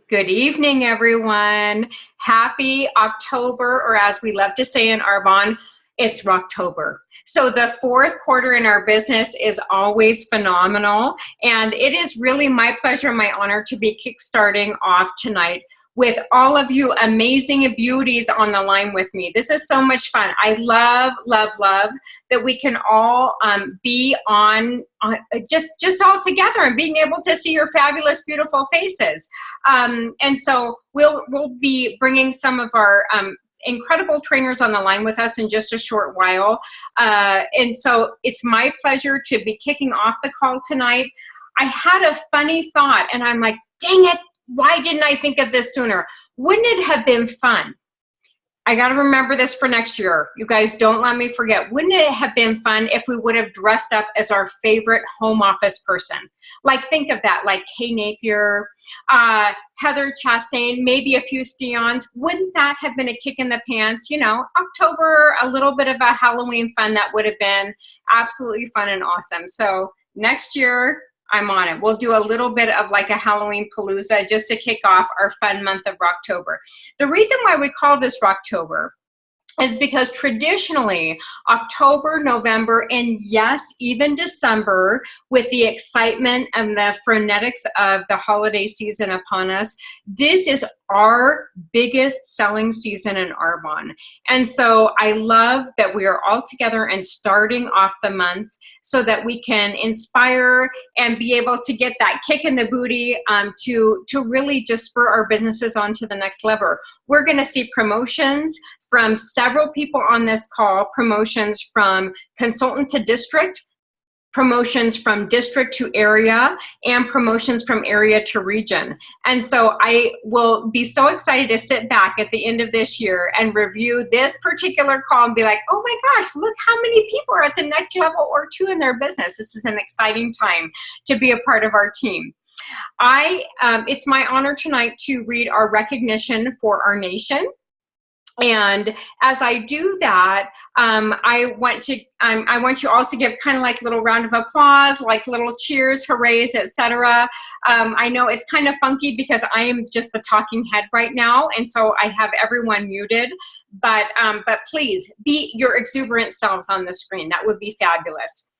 Good evening, everyone. Happy October, or as we love to say in Arbonne, it's Rocktober. So the fourth quarter in our business is always phenomenal, and it is really my pleasure and my honor to be kickstarting off tonight with all of you amazing beauties on the line with me. This is so much fun. I love, love, love that we can all be on just all together and being able to see your fabulous, beautiful faces. And so we'll be bringing some of our incredible trainers on the line with us in just a short while. And so it's my pleasure to be kicking off the call tonight. I had a funny thought and I'm like, dang it, why didn't I think of this sooner? Wouldn't it have been fun? I got to remember this for next year. You guys don't let me forget. Wouldn't it have been fun if we would have dressed up as our favorite home office person? Like, think of that, like Kay Napier, Heather Chastain, maybe a few Steons. Wouldn't that have been a kick in the pants? You know, October, a little bit of a Halloween fun that would have been absolutely fun and awesome. So next year, I'm on it. We'll do a little bit of like a Halloween palooza just to kick off our fun month of Rocktober. The reason why we call this Rocktober is because traditionally October, November, and yes, even December, with the excitement and the frenetics of the holiday season upon us, this is our biggest selling season in Arbonne. And so I love that we are all together and starting off the month so that we can inspire and be able to get that kick in the booty to really just spur our businesses on to the next level. We're going to see promotions from several people on this call, promotions from consultant to district, promotions from district to area, and promotions from area to region. And so I will be so excited to sit back at the end of this year and review this particular call and be like, oh my gosh, look how many people are at the next level or two in their business. This is an exciting time to be a part of our team. It's my honor tonight to read our recognition for our nation. And as I do that, I want you all to give kind of like a little round of applause, like little cheers, hoorays, etc. I know it's kind of funky because I am just the talking head right now, and so I have everyone muted. But please be your exuberant selves on the screen. That would be fabulous.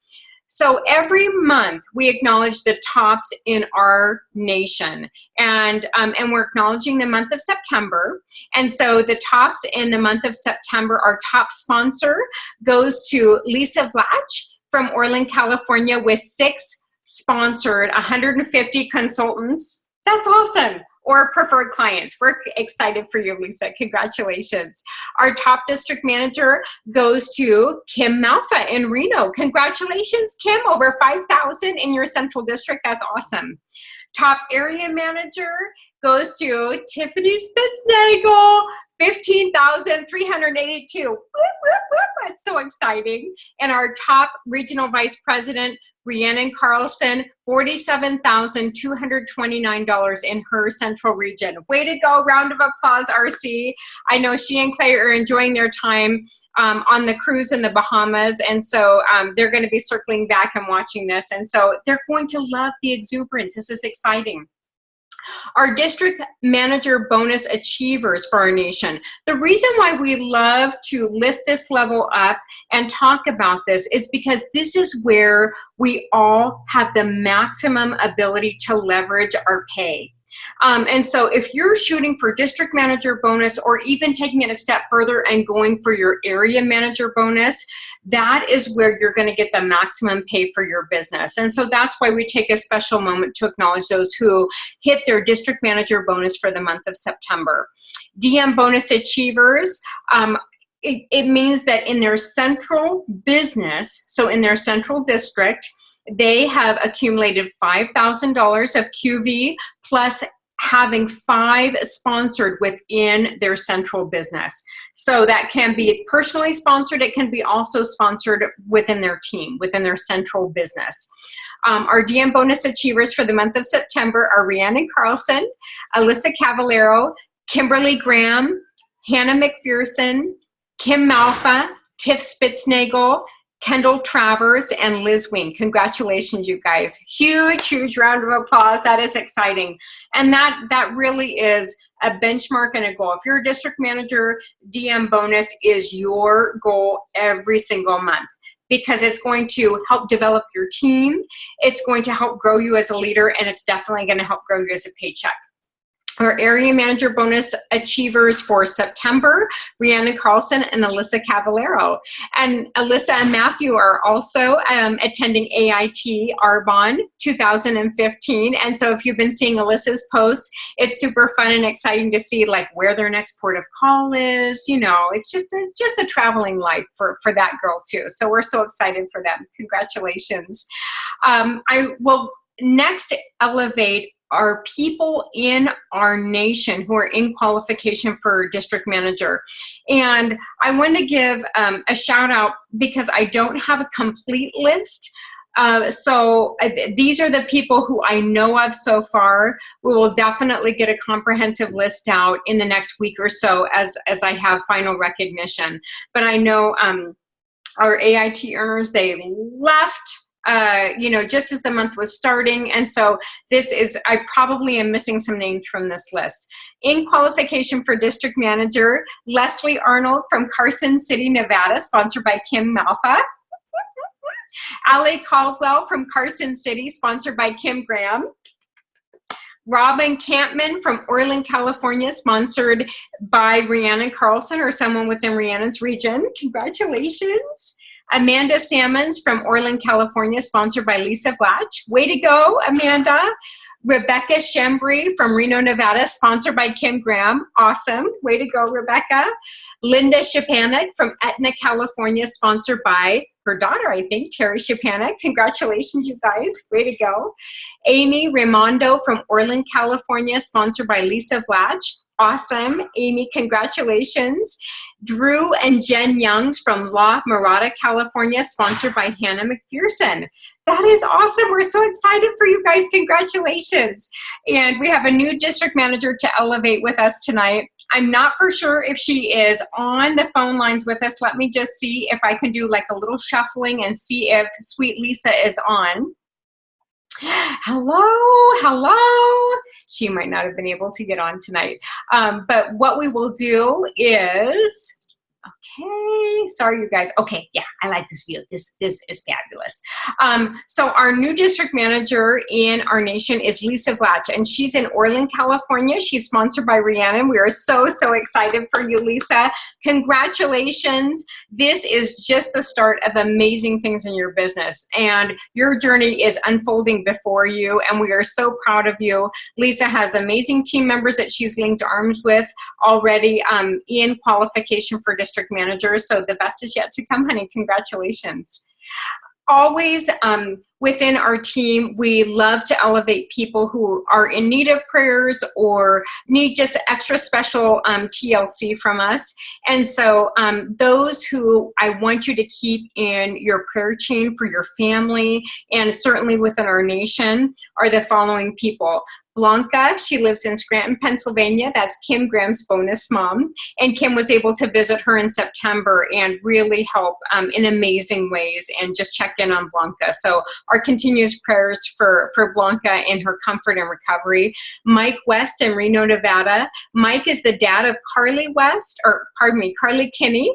So every month we acknowledge the tops in our nation, and we're acknowledging the month of September. And so the tops in the month of September, our top sponsor goes to Lisa Vlach from Orland, California, with 6 sponsored 150 consultants. That's awesome. Or preferred clients. We're excited for you, Lisa. Congratulations. Our top district manager goes to Kim Malfa in Reno. Congratulations, Kim. Over 5,000 in your central district. That's awesome. Top area manager goes to Tiffany Spitznagel, 15,382. Whoop, whoop, whoop. That's so exciting. And our top regional vice president, Rhiannon Carlson, $47,229 in her central region. Way to go. Round of applause, RC. I know she and Clay are enjoying their time on the cruise in the Bahamas. And so they're going to be circling back and watching this. And so they're going to love the exuberance. This is exciting. Our district manager bonus achievers for our nation. The reason why we love to lift this level up and talk about this is because this is where we all have the maximum ability to leverage our pay. And so if you're shooting for district manager bonus or even taking it a step further and going for your area manager bonus, that is where you're going to get the maximum pay for your business. And so that's why we take a special moment to acknowledge those who hit their district manager bonus for the month of September. DM bonus achievers, it means that in their central business, so in their central district, they have accumulated $5,000 of QV plus having 5 sponsored within their central business. So that can be personally sponsored. It can be also sponsored within their team, within their central business. Our DM bonus achievers for the month of September are Rhiannon Carlson, Alyssa Cavallero, Kimberly Graham, Hannah McPherson, Kim Malfa, Tiff Spitznagel, Kendall Travers, and Liz Wing. Congratulations, you guys. Huge, huge round of applause. That is exciting. And that really is a benchmark and a goal. If you're a district manager, DM bonus is your goal every single month, because it's going to help develop your team. It's going to help grow you as a leader, and it's definitely going to help grow you as a paycheck. Our area manager bonus achievers for September, Rhiannon Carlson and Alyssa Cavallero. And Alyssa and Matthew are also attending AIT Arbonne 2015. And so if you've been seeing Alyssa's posts, it's super fun and exciting to see like where their next port of call is. You know, it's just a traveling life for that girl too. So we're so excited for them. Congratulations. I will next elevate are people in our nation who are in qualification for district manager. And I want to give a shout out because I don't have a complete list. So these are the people who I know of so far. We will definitely get a comprehensive list out in the next week or so as I have final recognition. But I know our AIT earners, they left you know, just as the month was starting. And so this is, I probably am missing some names from this list. In qualification for district manager, Leslie Arnold from Carson City, Nevada, sponsored by Kim Malfa. Ali Caldwell from Carson City, sponsored by Kim Graham. Robin Campman from Orland, California, sponsored by Rhiannon Carlson or someone within Rhiannon's region. Congratulations. Amanda Salmons from Orland, California, sponsored by Lisa Blatch. Way to go, Amanda. Rebecca Shembri from Reno, Nevada, sponsored by Kim Graham. Awesome. Way to go, Rebecca. Linda Shapanik from Etna, California, sponsored by her daughter, I think, Terry Shapanik. Congratulations, you guys. Way to go. Amy Raimondo from Orland, California, sponsored by Lisa Blatch. Awesome. Amy, congratulations. Drew and Jen Youngs from La Mirada, California, sponsored by Hannah McPherson. That is awesome. We're so excited for you guys. Congratulations. And we have a new district manager to elevate with us tonight. I'm not for sure if she is on the phone lines with us. Let me just see if I can do like a little shuffling and see if Sweet Lisa is on. Hello, hello. She might not have been able to get on tonight. But what we will do is, okay, sorry you guys. Okay, yeah, I like this view. This is fabulous. So our new district manager in our nation is Lisa Blatch, and she's in Orland, California. She's sponsored by Rhiannon. We are so, so excited for you, Lisa. Congratulations. This is just the start of amazing things in your business, and your journey is unfolding before you, and we are so proud of you. Lisa has amazing team members that she's linked arms with already in qualification for district manager. So the best is yet to come, honey. Congratulations. Always within our team, we love to elevate people who are in need of prayers or need just extra special TLC from us. And so those who I want you to keep in your prayer chain for your family and certainly within our nation are the following people. Blanca, she lives in Scranton, Pennsylvania. That's Kim Graham's bonus mom. And Kim was able to visit her in September and really help in amazing ways and just check in on Blanca. So our continuous prayers for Blanca in her comfort and recovery. Mike West in Reno, Nevada. Mike is the dad of Carly West, or pardon me, Carly Kinney,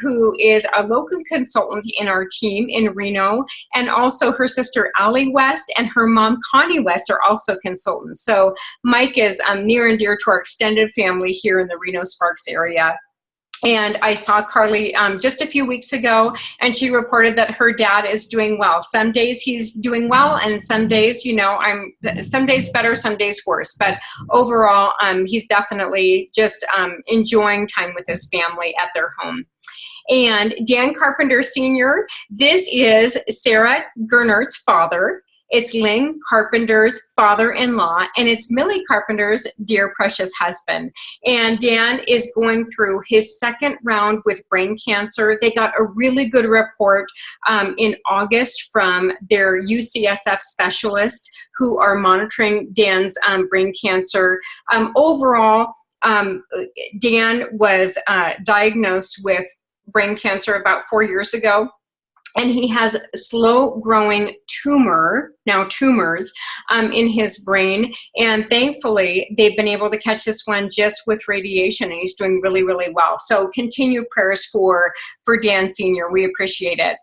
who is a local consultant in our team in Reno. And also her sister Allie West and her mom Connie West are also consultants. So Mike is near and dear to our extended family here in the Reno-Sparks area. And I saw Carly just a few weeks ago, and she reported that her dad is doing well. Some days he's doing well, and some days, you know, some days better, some days worse. But overall, he's definitely just enjoying time with his family at their home. And Dan Carpenter Sr., this is Sarah Gernert's father. It's Lynn Carpenter's father-in-law, and it's Millie Carpenter's dear precious husband. And Dan is going through his second round with brain cancer. They got a really good report in August from their UCSF specialists who are monitoring Dan's brain cancer. Overall, Dan was diagnosed with brain cancer about 4 years ago. and he has slow growing tumors in his brain. And thankfully, they've been able to catch this one just with radiation, and he's doing really, really well. So continue prayers for Dan Sr. We appreciate it.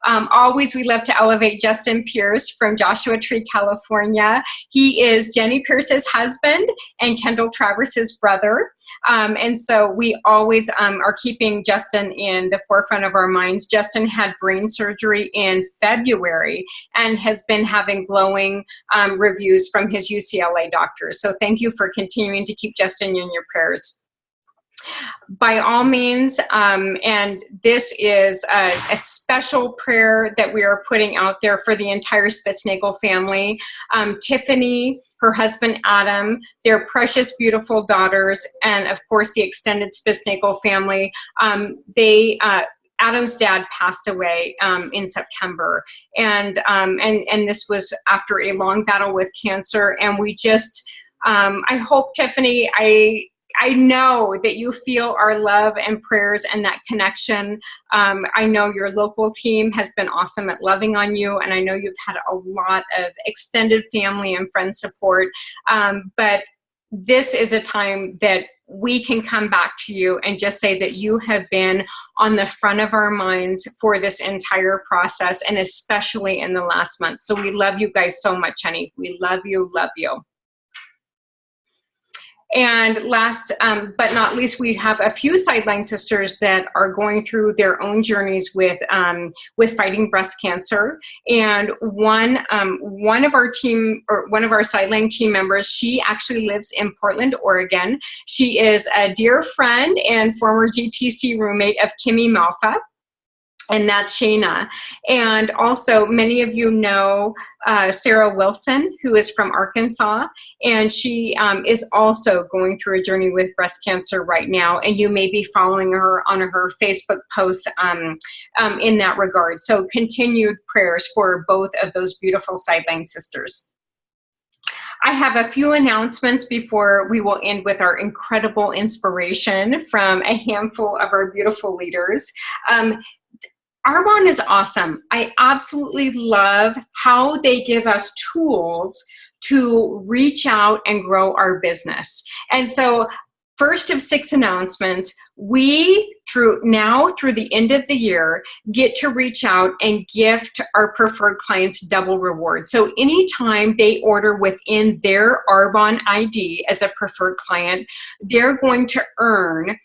Always, we love to elevate Justin Pierce from Joshua Tree, California. He is Jenny Pierce's husband and Kendall Travers's brother. And so we always are keeping Justin in the forefront of our minds. Justin had brain surgery in February and has been having glowing reviews from his UCLA doctors. So thank you for continuing to keep Justin in your prayers. By all means, and this is a special prayer that we are putting out there for the entire Spitznagel family. Tiffany, her husband Adam, their precious, beautiful daughters, and of course the extended Spitznagel family. Adam's dad passed away in September, and this was after a long battle with cancer. And we just, I hope, Tiffany, I know that you feel our love and prayers and that connection. I know your local team has been awesome at loving on you, and I know you've had a lot of extended family and friend support. But this is a time that we can come back to you and just say that you have been on the front of our minds for this entire process, and especially in the last month. So we love you guys so much, honey. We love you, love you. And last but not least, we have a few sideline sisters that are going through their own journeys with fighting breast cancer. And one of our team, or one of our sideline team members, she actually lives in Portland, Oregon. She is a dear friend and former GTC roommate of Kimmy Malfa. And that's Shayna. And also, many of you know Sarah Wilson, who is from Arkansas, and she is also going through a journey with breast cancer right now. And you may be following her on her Facebook posts in that regard. So continued prayers for both of those beautiful sideline sisters. I have a few announcements before we will end with our incredible inspiration from a handful of our beautiful leaders. Arbonne is awesome. I absolutely love how they give us tools to reach out and grow our business. And so, first of 6 announcements, we through the end of the year get to reach out and gift our preferred clients double rewards. So anytime they order within their Arbonne ID as a preferred client, they're going to earn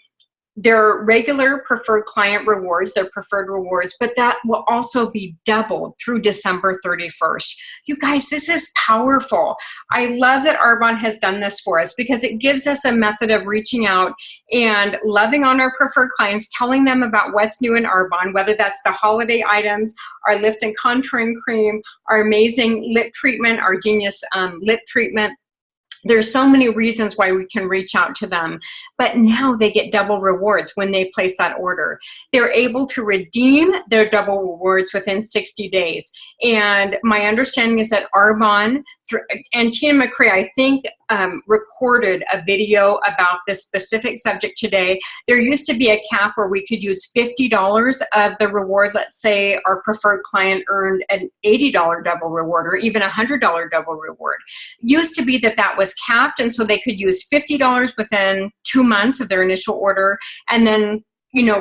their regular preferred client rewards, their preferred rewards, but that will also be doubled through December 31st. You guys, this is powerful. I love that Arbonne has done this for us because it gives us a method of reaching out and loving on our preferred clients, telling them about what's new in Arbonne, whether that's the holiday items, our lift and contouring cream, our amazing lip treatment, our genius lip treatment. There's so many reasons why we can reach out to them, but now they get double rewards when they place that order. They're able to redeem their double rewards within 60 days. And my understanding is that Arbonne and Tina McCrae, I think, recorded a video about this specific subject today. There used to be a cap where we could use $50 of the reward. Let's say our preferred client earned an $80 double reward or even a $100 double reward. Used to be that was capped, and so they could use $50 within 2 months of their initial order and then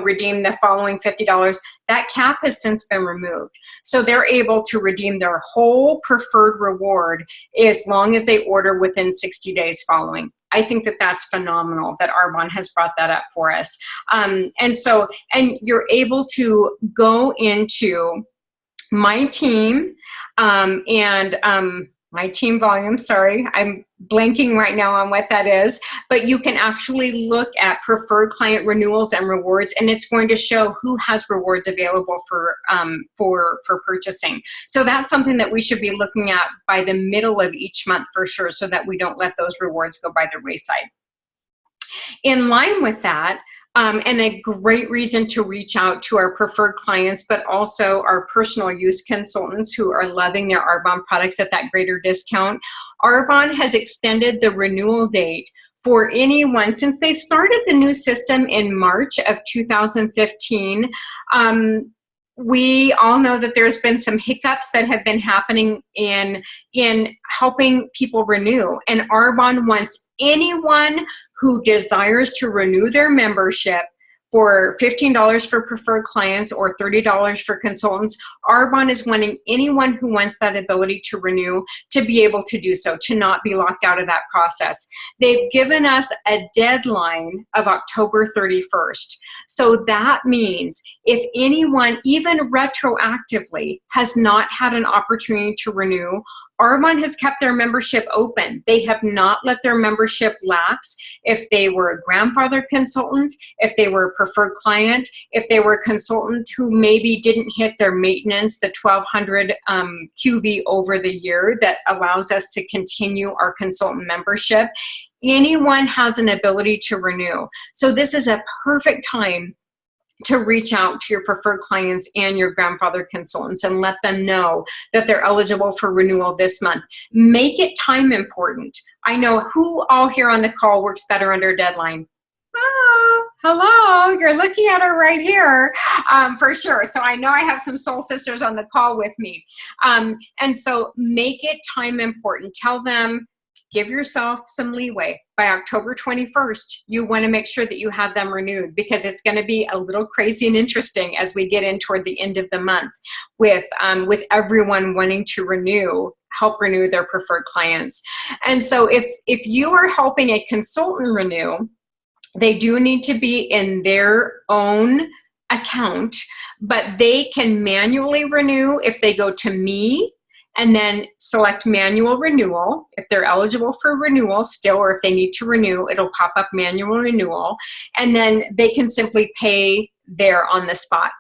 redeem the following $50. That cap has since been removed. So they're able to redeem their whole preferred reward as long as they order within 60 days following. I think that that's phenomenal that Arbonne has brought that up for us. And you're able to go into my team my team volume, sorry, I'm blanking right now on what that is, but you can actually look at preferred client renewals and rewards, and it's going to show who has rewards available for purchasing. So that's something that we should be looking at by the middle of each month for sure, so that we don't let those rewards go by the wayside. In line with that, and a great reason to reach out to our preferred clients, but also our personal use consultants who are loving their Arbonne products at that greater discount. Arbonne has extended the renewal date for anyone since they started the new system in March of 2015. we all know that there's been some hiccups that have been happening in helping people renew. And Arbonne wants anyone who desires to renew their membership for $15 for preferred clients or $30 for consultants. Arbonne is wanting anyone who wants that ability to renew to be able to do so, to not be locked out of that process. They've given us a deadline of October 31st. So that means if anyone, even retroactively, has not had an opportunity to renew, Arbonne has kept their membership open. They have not let their membership lapse. If they were a grandfather consultant, if they were a preferred client, if they were a consultant who maybe didn't hit their maintenance, the 1200 QV over the year that allows us to continue our consultant membership, anyone has an ability to renew. So this is a perfect time to reach out to your preferred clients and your grandfather consultants and let them know that they're eligible for renewal this month. Make it time important. I know who all here on the call works better under a deadline. Oh, hello, you're looking at her right here, for sure. So I know I have some soul sisters on the call with me. And so make it time important. Tell them, give yourself some leeway. By October 21st, you want to make sure that you have them renewed, because it's going to be a little crazy and interesting as we get in toward the end of the month with everyone wanting to help renew their preferred clients. And so if you are helping a consultant renew, they do need to be in their own account, but they can manually renew if they go to me and then select manual renewal. If they're eligible for renewal still, or if they need to renew, it'll pop up manual renewal, and then they can simply pay there on the spot.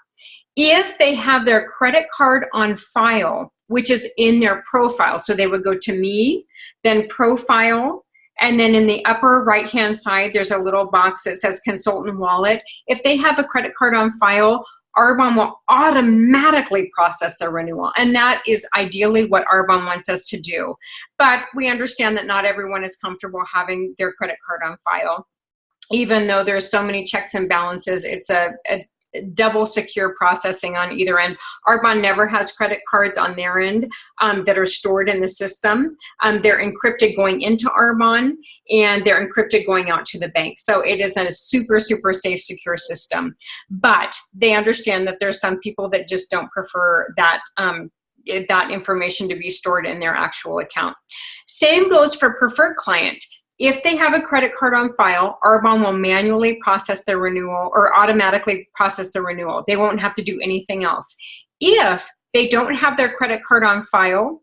If they have their credit card on file, which is in their profile, so they would go to me, then profile, and then in the upper right-hand side, there's a little box that says consultant wallet. If they have a credit card on file, Arbonne will automatically process their renewal. And that is ideally what Arbonne wants us to do. But we understand that not everyone is comfortable having their credit card on file. Even though there's so many checks and balances, it's a double secure processing on either end. Arbonne never has credit cards on their end that are stored in the system. They're encrypted going into Arbonne, and they're encrypted going out to the bank. So it is a super, super safe, secure system. But they understand that there's some people that just don't prefer that that information to be stored in their actual account. Same goes for preferred client. If they have a credit card on file, Arbonne will manually process their renewal or automatically process the renewal. They won't have to do anything else. If they don't have their credit card on file,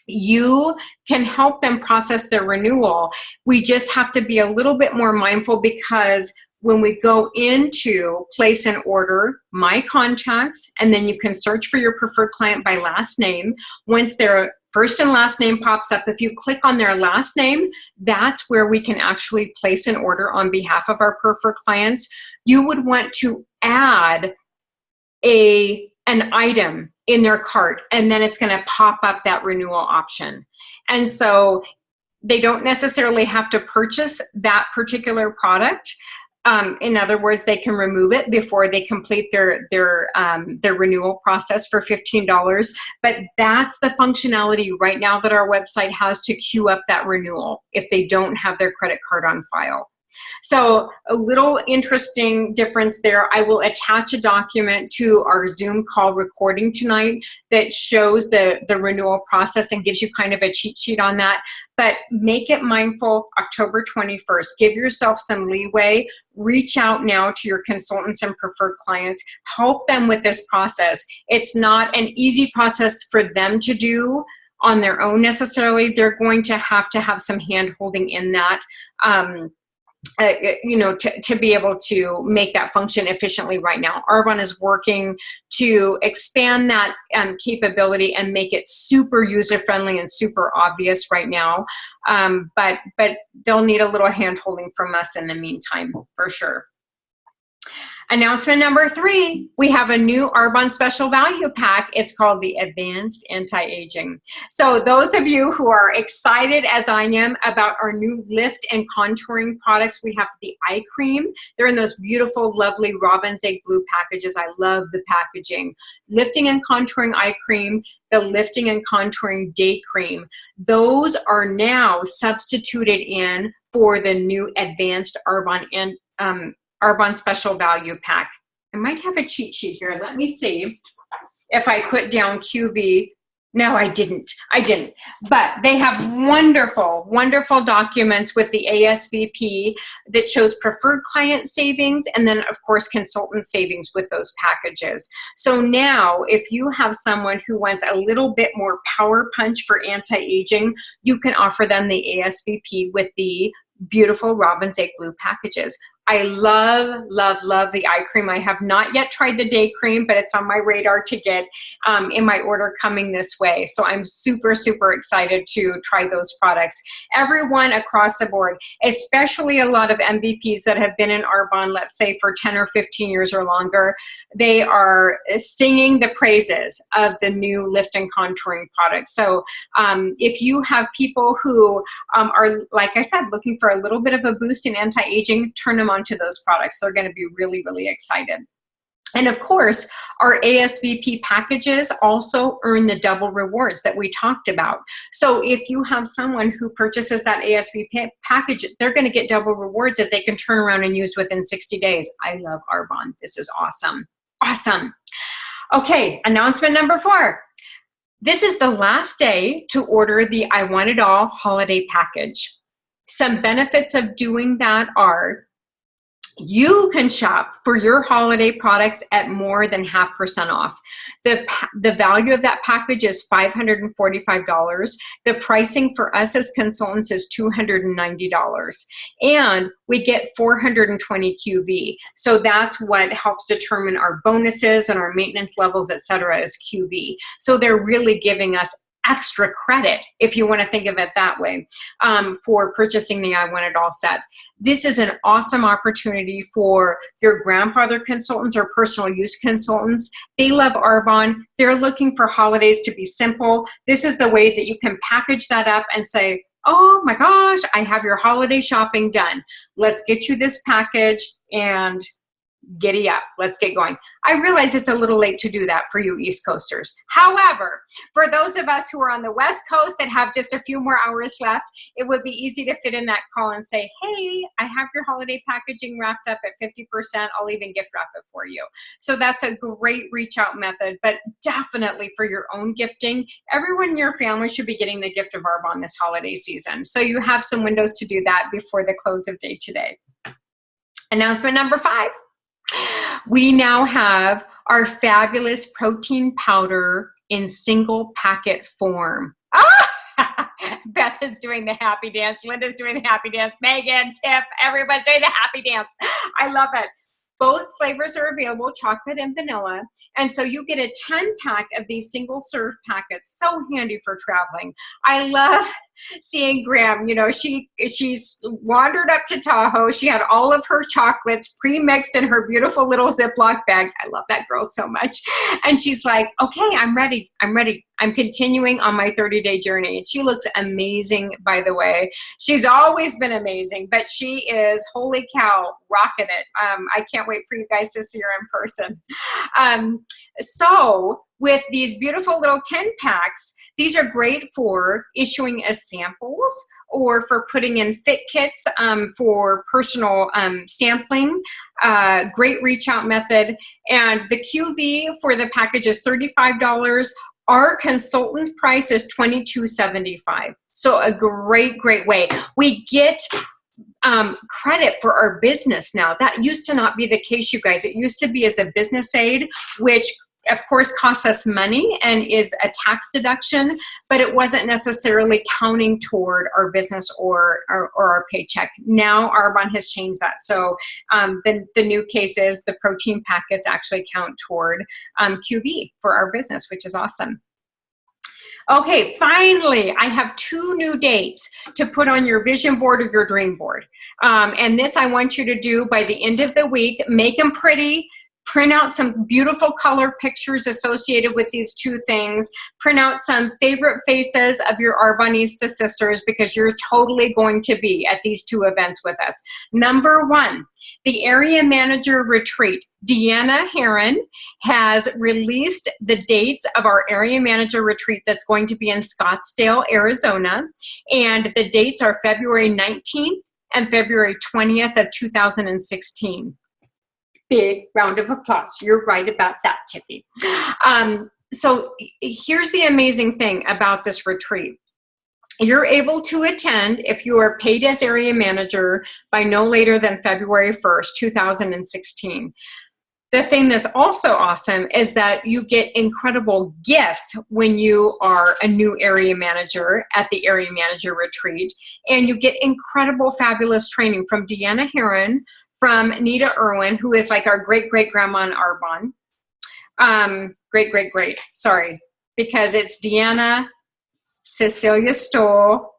you can help them process their renewal. We just have to be a little bit more mindful, because when we go into place an order, my contacts, and then you can search for your preferred client by last name. Once their first and last name pops up, if you click on their last name, that's where we can actually place an order on behalf of our preferred clients. You would want to add an item in their cart, and then it's going to pop up that renewal option. And so they don't necessarily have to purchase that particular product. In other words, they can remove it before they complete their renewal process for $15. But that's the functionality right now that our website has to queue up that renewal if they don't have their credit card on file. So a little interesting difference there. I will attach a document to our Zoom call recording tonight that shows the renewal process and gives you kind of a cheat sheet on that. But make it mindful, October 21st. Give yourself some leeway. Reach out now to your consultants and preferred clients. Help them with this process. It's not an easy process for them to do on their own necessarily. They're going to have some hand-holding in that. To be able to make that function efficiently right now. Arbonne is working to expand that capability and make it super user-friendly and super obvious right now. But they'll need a little hand-holding from us in the meantime, for sure. Announcement number 3, we have a new Arbonne special value pack. It's called the Advanced Anti-Aging. So those of you who are excited as I am about our new lift and contouring products, we have the eye cream. They're in those beautiful, lovely robin's egg blue packages. I love the packaging. Lifting and contouring eye cream, the lifting and contouring day cream. Those are now substituted in for the new Advanced Arbonne and Arbonne Special Value Pack. I might have a cheat sheet here. Let me see if I put down QV. No, I didn't. But they have wonderful, wonderful documents with the ASVP that shows preferred client savings and then, of course, consultant savings with those packages. So now, if you have someone who wants a little bit more power punch for anti-aging, you can offer them the ASVP with the beautiful robin's egg blue packages. I love, love, love the eye cream. I have not yet tried the day cream, but it's on my radar to get in my order coming this way. So I'm super, super excited to try those products. Everyone across the board, especially a lot of MVPs that have been in Arbonne, let's say for 10 or 15 years or longer, they are singing the praises of the new lift and contouring products. So if you have people who are, like I said, looking for a little bit of a boost in anti-aging, turn them onto those products. They're going to be really, really excited. And of course, our ASVP packages also earn the double rewards that we talked about. So if you have someone who purchases that ASVP package, they're going to get double rewards that they can turn around and use within 60 days. I love Arbonne. This is awesome. Awesome. Okay, announcement number 4. This is the last day to order the I Want It All holiday package. Some benefits of doing that are you can shop for your holiday products at more than 0.5% off. The value of that package is $545. The pricing for us as consultants is $290. And we get 420 QV. So that's what helps determine our bonuses and our maintenance levels, et cetera, is QV. So they're really giving us extra credit, if you want to think of it that way, for purchasing the I Want It All set. This is an awesome opportunity for your grandfather consultants or personal use consultants. They love Arbonne. They're looking for holidays to be simple. This is the way that you can package that up and say, oh my gosh, I have your holiday shopping done. Let's get you this package and giddy up. Let's get going. I realize it's a little late to do that for you East Coasters. However, for those of us who are on the West Coast that have just a few more hours left, it would be easy to fit in that call and say, hey, I have your holiday packaging wrapped up at 50%. I'll even gift wrap it for you. So that's a great reach out method, but definitely for your own gifting, everyone in your family should be getting the gift of Arbonne this holiday season. So you have some windows to do that before the close of day today. Announcement number 5. We now have our fabulous protein powder in single packet form. Ah! Beth is doing the happy dance. Linda's doing the happy dance. Megan, Tiff, everyone's doing the happy dance. I love it. Both flavors are available, chocolate and vanilla. And so you get a 10-pack of these single serve packets. So handy for traveling. I love seeing Graham, you know, she's wandered up to Tahoe. She had all of her chocolates pre-mixed in her beautiful little Ziploc bags. I love that girl so much. And she's like, okay, I'm ready. I'm continuing on my 30-day journey. And she looks amazing, by the way. She's always been amazing, but she is, holy cow, rocking it. I can't wait for you guys to see her in person. So with these beautiful little 10 packs, these are great for issuing as samples or for putting in fit kits for personal sampling. Great reach out method. And the QV for the package is $35. Our consultant price is $22.75. So a great, great way. We get credit for our business now. That used to not be the case, you guys. It used to be as a business aid, which of course costs us money and is a tax deduction, but it wasn't necessarily counting toward our business or our paycheck. Now Arbonne has changed that. So the new case is the protein packets actually count toward QV for our business, which is awesome. Okay, finally, I have 2 new dates to put on your vision board or your dream board. And this I want you to do by the end of the week. Make them pretty. Print out some beautiful color pictures associated with these 2 things. Print out some favorite faces of your Arbonista sisters, because you're totally going to be at these 2 events with us. Number 1, the Area Manager Retreat. Deanna Herron has released the dates of our Area Manager Retreat that's going to be in Scottsdale, Arizona. And the dates are February 19th and February 20th of 2016. Big round of applause. You're right about that, Tiffany. So here's the amazing thing about this retreat. You're able to attend if you are paid as area manager by no later than February 1st, 2016. The thing that's also awesome is that you get incredible gifts when you are a new area manager at the Area Manager Retreat, and you get incredible, fabulous training from Deanna Herron, from Nita Irwin, who is like our great-great-grandma in Arbonne. Great, sorry, because it's Deanna, Cecilia Stoll,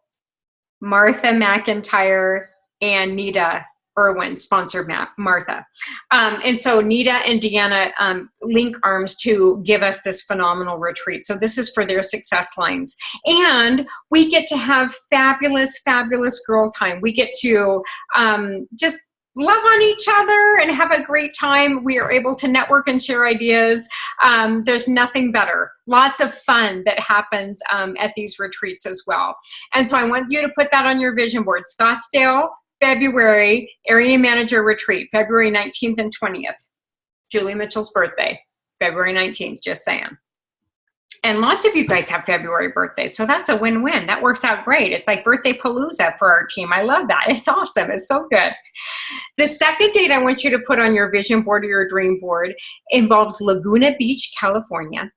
Martha McIntyre, and Nita Irwin sponsored Martha. And so Nita and Deanna link arms to give us this phenomenal retreat. So this is for their success lines. And we get to have fabulous, fabulous girl time. We get to just love on each other and have a great time. We are able to network and share ideas. There's nothing better. Lots of fun that happens at these retreats as well. And so I want you to put that on your vision board. Scottsdale, February, Area Manager Retreat, February 19th and 20th. Julie Mitchell's birthday, February 19th, just saying. And lots of you guys have February birthdays, so that's a win-win. That works out great. It's like birthday palooza for our team. I love that. It's awesome. It's so good. The second date I want you to put on your vision board or your dream board involves Laguna Beach, California.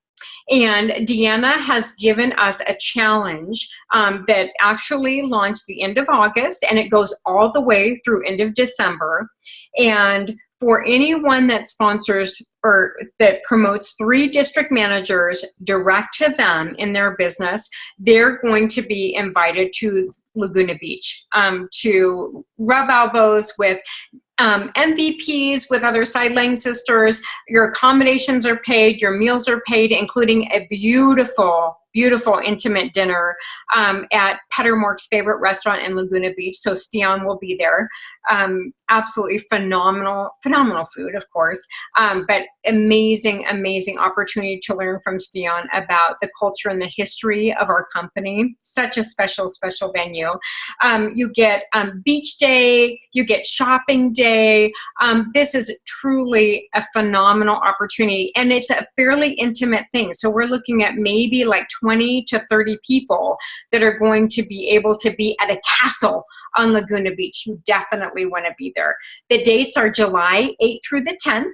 And Deanna has given us a challenge that actually launched the end of August, and it goes all the way through end of December. And for anyone that sponsors or that promotes 3 district managers direct to them in their business, they're going to be invited to Laguna Beach to rub elbows with MVPs, with other sideline sisters. Your accommodations are paid, your meals are paid, including a beautiful, beautiful intimate dinner at Pettermork's favorite restaurant in Laguna Beach. So Stian will be there. Absolutely phenomenal food, of course, but amazing, amazing opportunity to learn from Stian about the culture and the history of our company. Such a special, special venue. You get beach day, you get shopping day. This is truly a phenomenal opportunity, and it's a fairly intimate thing. So we're looking at maybe like 20 to 30 people that are going to be able to be at a castle on Laguna Beach. You definitely want to be there. The dates are July 8th through the 10th,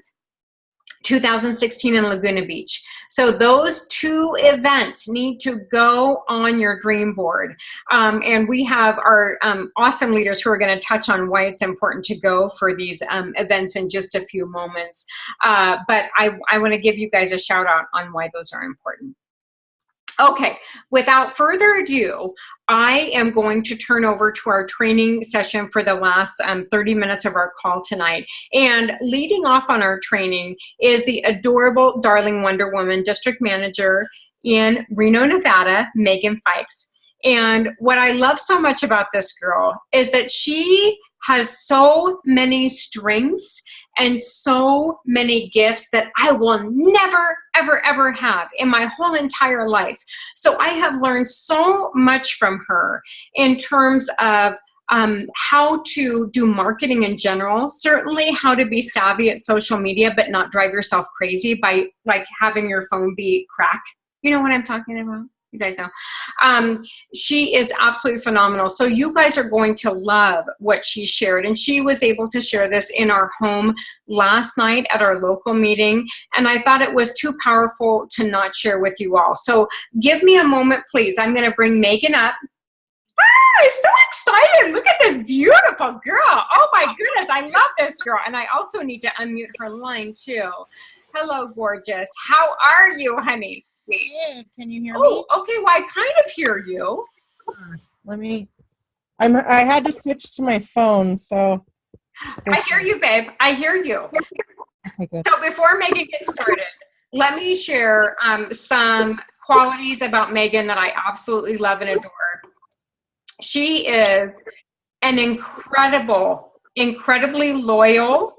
2016 in Laguna Beach. So those 2 events need to go on your dream board. And we have our awesome leaders who are going to touch on why it's important to go for these events in just a few moments. But I want to give you guys a shout out on why those are important. Okay, without further ado, I am going to turn over to our training session for the last 30 minutes of our call tonight. And leading off on our training is the adorable, darling Wonder Woman District Manager in Reno, Nevada, Megan Fikes. And what I love so much about this girl is that she has so many strengths and so many gifts that I will never, ever, ever have in my whole entire life. So I have learned so much from her in terms of how to do marketing in general, certainly how to be savvy at social media, but not drive yourself crazy by like having your phone be crack. You know what I'm talking about? You guys know. She is absolutely phenomenal. So you guys are going to love what she shared. And she was able to share this in our home last night at our local meeting. And I thought it was too powerful to not share with you all. So give me a moment, please. I'm going to bring Megan up. I'm so excited. Look at this beautiful girl. Oh my goodness. I love this girl. And I also need to unmute her line too. Hello, gorgeous. How are you, honey? Yeah, can you hear me? Oh, okay. Well, I kind of hear you. Let me. I had to switch to my phone, so. I hear you, babe. I hear you. Okay, good. So before Megan gets started, let me share some qualities about Megan that I absolutely love and adore. She is an incredibly loyal,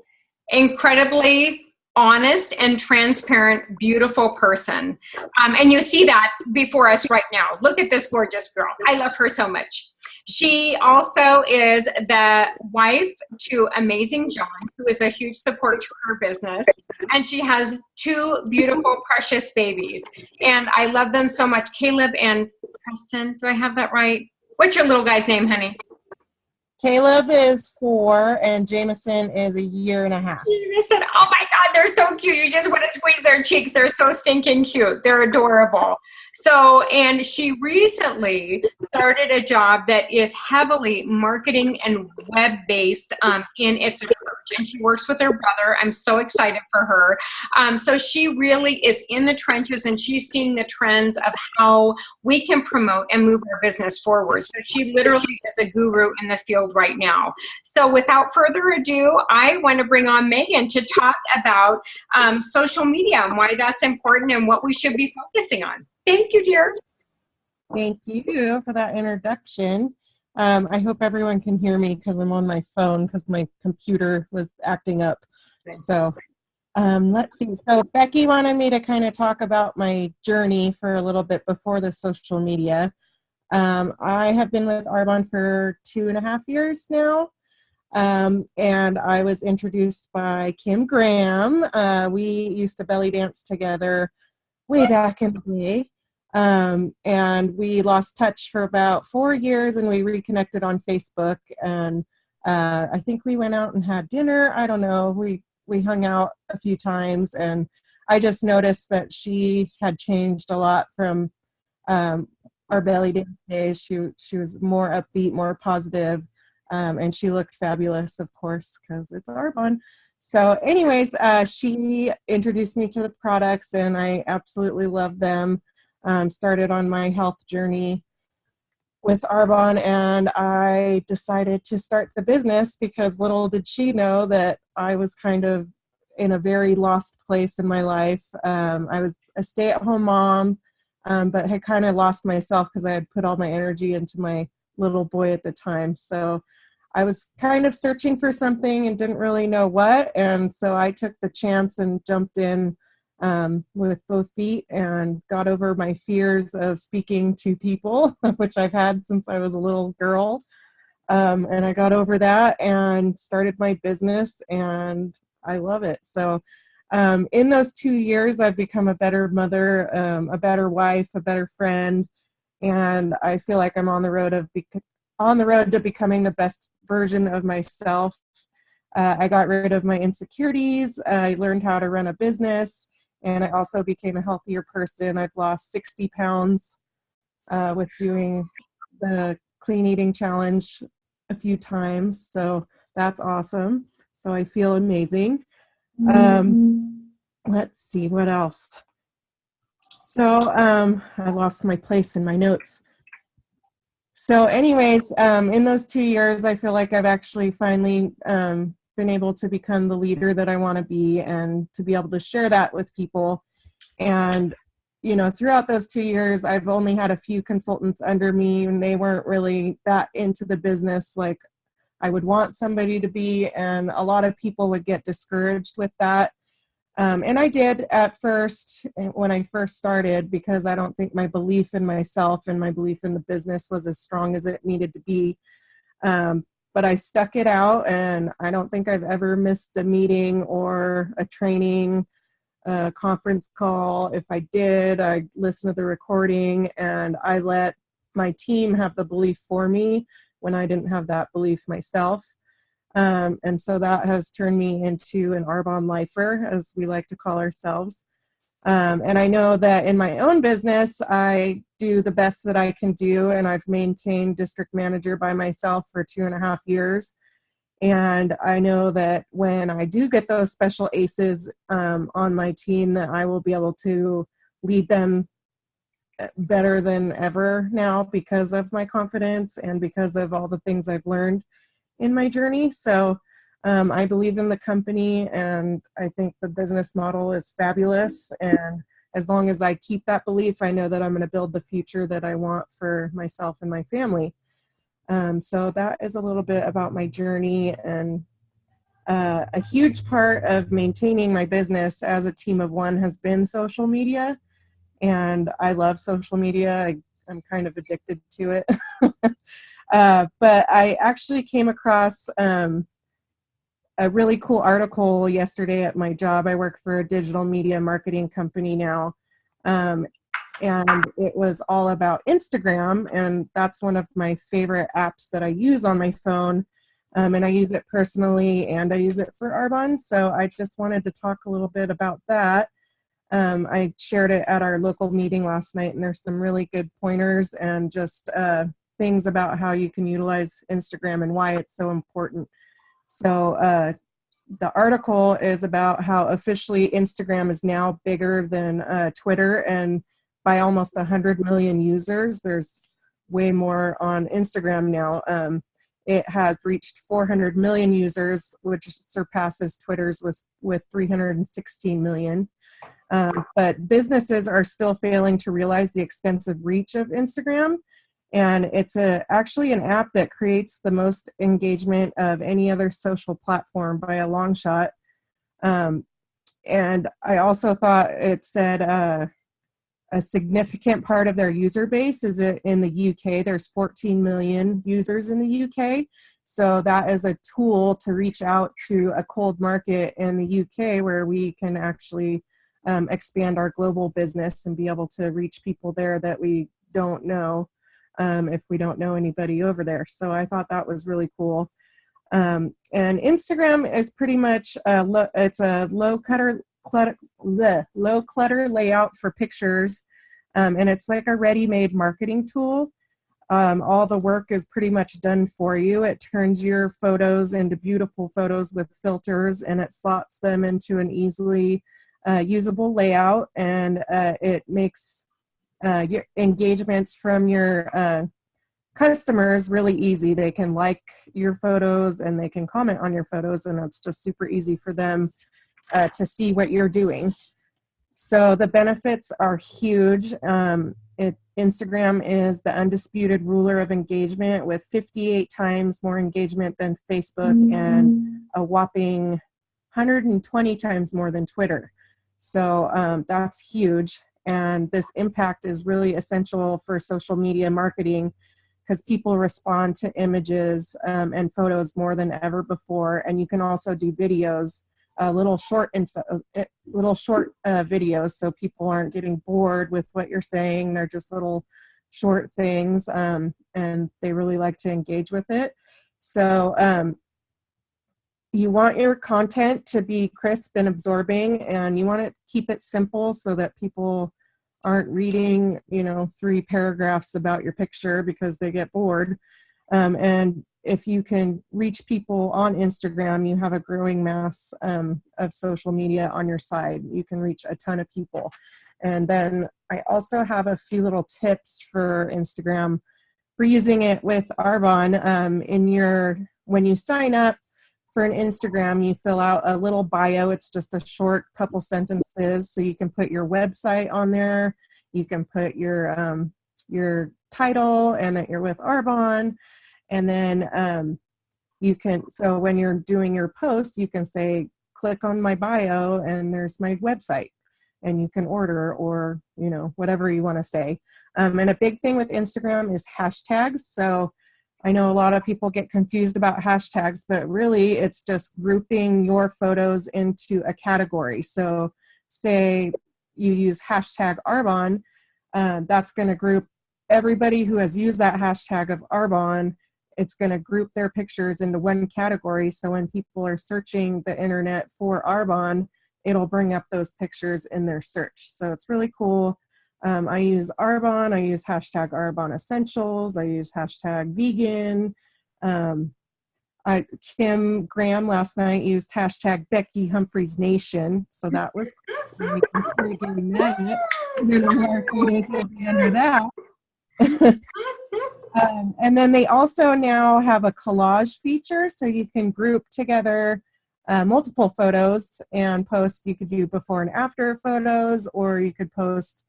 incredibly honest and transparent, beautiful person. And you see that before us right now. Look at this gorgeous girl. I love her so much. She also is the wife to amazing John, who is a huge support to her business. And she has two beautiful, precious babies. And I love them so much. Caleb and Preston, do I have that right? What's your little guy's name, honey? Caleb is 4 and Jameson is 1.5 years. Jameson, oh my God, they're so cute. You just want to squeeze their cheeks. They're so stinking cute. They're adorable. So, and she recently started a job that is heavily marketing and web-based in its approach. And she works with her brother. I'm so excited for her. So she really is in the trenches and she's seeing the trends of how we can promote and move our business forward. So she literally is a guru in the field right now. So without further ado, I want to bring on Megan to talk about social media and why that's important and what we should be focusing on. Thank you, dear. Thank you for that introduction. I hope everyone can hear me because I'm on my phone because my computer was acting up. So let's see. So Becky wanted me to kind of talk about my journey for a little bit before the social media. I have been with Arbonne for 2.5 years now. And I was introduced by Kim Graham. We used to belly dance together way back in the day. And we lost touch for about 4 years and we reconnected on Facebook. And I think we went out and had dinner. I don't know. We hung out a few times and I just noticed that she had changed a lot from our belly dance days. She was more upbeat, more positive. And she looked fabulous, of course, because it's Arbonne. So anyways, she introduced me to the products and I absolutely love them. Started on my health journey with Arbonne and I decided to start the business because little did she know that I was kind of in a very lost place in my life. I was a stay-at-home mom, but had kind of lost myself because I had put all my energy into my little boy at the time. So I was kind of searching for something and didn't really know what. And so I took the chance and jumped in with both feet and got over my fears of speaking to people, which I've had since I was a little girl. And I got over that and started my business and I love it. So in those 2 years, I've become a better mother, a better wife, a better friend. And I feel like I'm on the road to becoming the best version of myself. I got rid of my insecurities. I learned how to run a business, and I also became a healthier person. I've lost 60 pounds with doing the clean eating challenge a few times. So that's awesome. So I feel amazing. Let's see what else. So I lost my place in my notes. So anyways, in those 2 years, I feel like I've actually finally been able to become the leader that I want to be and to be able to share that with people. And, you know, throughout those 2 years, I've only had a few consultants under me and they weren't really that into the business like I would want somebody to be. And a lot of people would get discouraged with that. And I did at first when I first started because I don't think my belief in myself and my belief in the business was as strong as it needed to be. But I stuck it out and I don't think I've ever missed a meeting or a training, a conference call. If I did, I listened to the recording and I let my team have the belief for me when I didn't have that belief myself. And so that has turned me into an Arbonne lifer, as we like to call ourselves. And I know that in my own business, I do the best that I can do, and I've maintained district manager by myself for 2.5 years. And I know that when I do get those special aces on my team, that I will be able to lead them better than ever now because of my confidence and because of all the things I've learned in my journey. So I believe in the company, and I think the business model is fabulous. And as long as I keep that belief, I know that I'm going to build the future that I want for myself and my family. So that is a little bit about my journey, and a huge part of maintaining my business as a team of one has been social media. And I love social media. I'm kind of addicted to it. But I actually came across a really cool article yesterday at my job. I work for a digital media marketing company now. And it was all about Instagram. And that's one of my favorite apps that I use on my phone. And I use it personally, and I use it for Arbonne. So I just wanted to talk a little bit about that. I shared it at our local meeting last night, and there's some really good pointers and just things about how you can utilize Instagram and why it's so important. So the article is about how officially Instagram is now bigger than Twitter, and by almost 100 million users. There's way more on Instagram now. It has reached 400 million users, which surpasses Twitter's with 316 million. But businesses are still failing to realize the extensive reach of Instagram. And it's actually an app that creates the most engagement of any other social platform by a long shot. And I also thought it said a significant part of their user base is in the UK. There's 14 million users in the UK. So that is a tool to reach out to a cold market in the UK, where we can actually expand our global business and be able to reach people there that we don't know if we don't know anybody over there. So I thought that was really cool. And Instagram is pretty much it's a low clutter layout for pictures, and it's like a ready-made marketing tool. All the work is pretty much done for you. It turns your photos into beautiful photos with filters, and it slots them into an easily usable layout, and it makes your engagements from your customers really easy. They can like your photos and they can comment on your photos, and it's just super easy for them to see what you're doing. So the benefits are huge. Instagram is the undisputed ruler of engagement, with 58 times more engagement than Facebook and a whopping 120 times more than Twitter. So that's huge. And this impact is really essential for social media marketing, because people respond to images and photos more than ever before. And you can also do videos, little short videos, so people aren't getting bored with what you're saying. They're just little short things, and they really like to engage with it. So you want your content to be crisp and absorbing, and you want to keep it simple so that people aren't reading, 3 paragraphs about your picture because they get bored. And if you can reach people on Instagram, you have a growing mass of social media on your side. You can reach a ton of people. And then I also have a few little tips for Instagram for using it with Arbonne. When you sign up for an Instagram, you fill out a little bio. It's just a short couple sentences. So you can put your website on there. You can put your title and that you're with Arbonne. And then so when you're doing your post, you can say, click on my bio and there's my website, and you can order, or, whatever you want to say. And a big thing with Instagram is hashtags. So I know a lot of people get confused about hashtags, but really it's just grouping your photos into a category. So say you use hashtag Arbonne, that's going to group everybody who has used that hashtag of Arbonne. It's going to group their pictures into one category. So when people are searching the internet for Arbonne, it'll bring up those pictures in their search. So it's really cool. I use Arbonne. I use hashtag Arbonne Essentials. I use hashtag vegan. Kim Graham last night used hashtag Becky Humphreys Nation, so that was cool. So we can start doing that. And then our photos will be under that. And then they also now have a collage feature, so you can group together multiple photos and post. You could do before and after photos, or you could post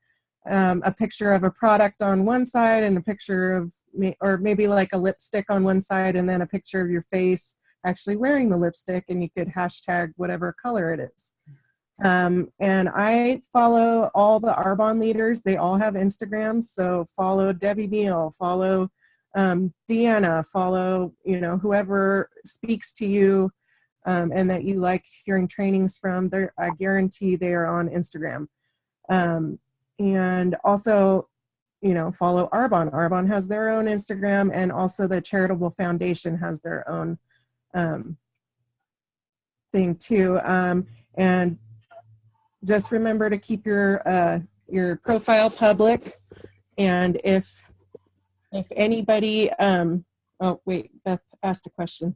a picture of a product on one side and a picture of or maybe like a lipstick on one side and then a picture of your face actually wearing the lipstick, and you could hashtag whatever color it is. And I follow all the Arbonne leaders. They all have Instagrams, so follow Debbie Neal, follow Deanna, follow, you know, whoever speaks to you and that you like hearing trainings from. I guarantee they are on Instagram. And also, you know, follow Arbonne. Arbonne has their own Instagram, and also the Charitable Foundation has their own thing too. And just remember to keep your profile public. And if anybody, oh wait, Beth asked a question.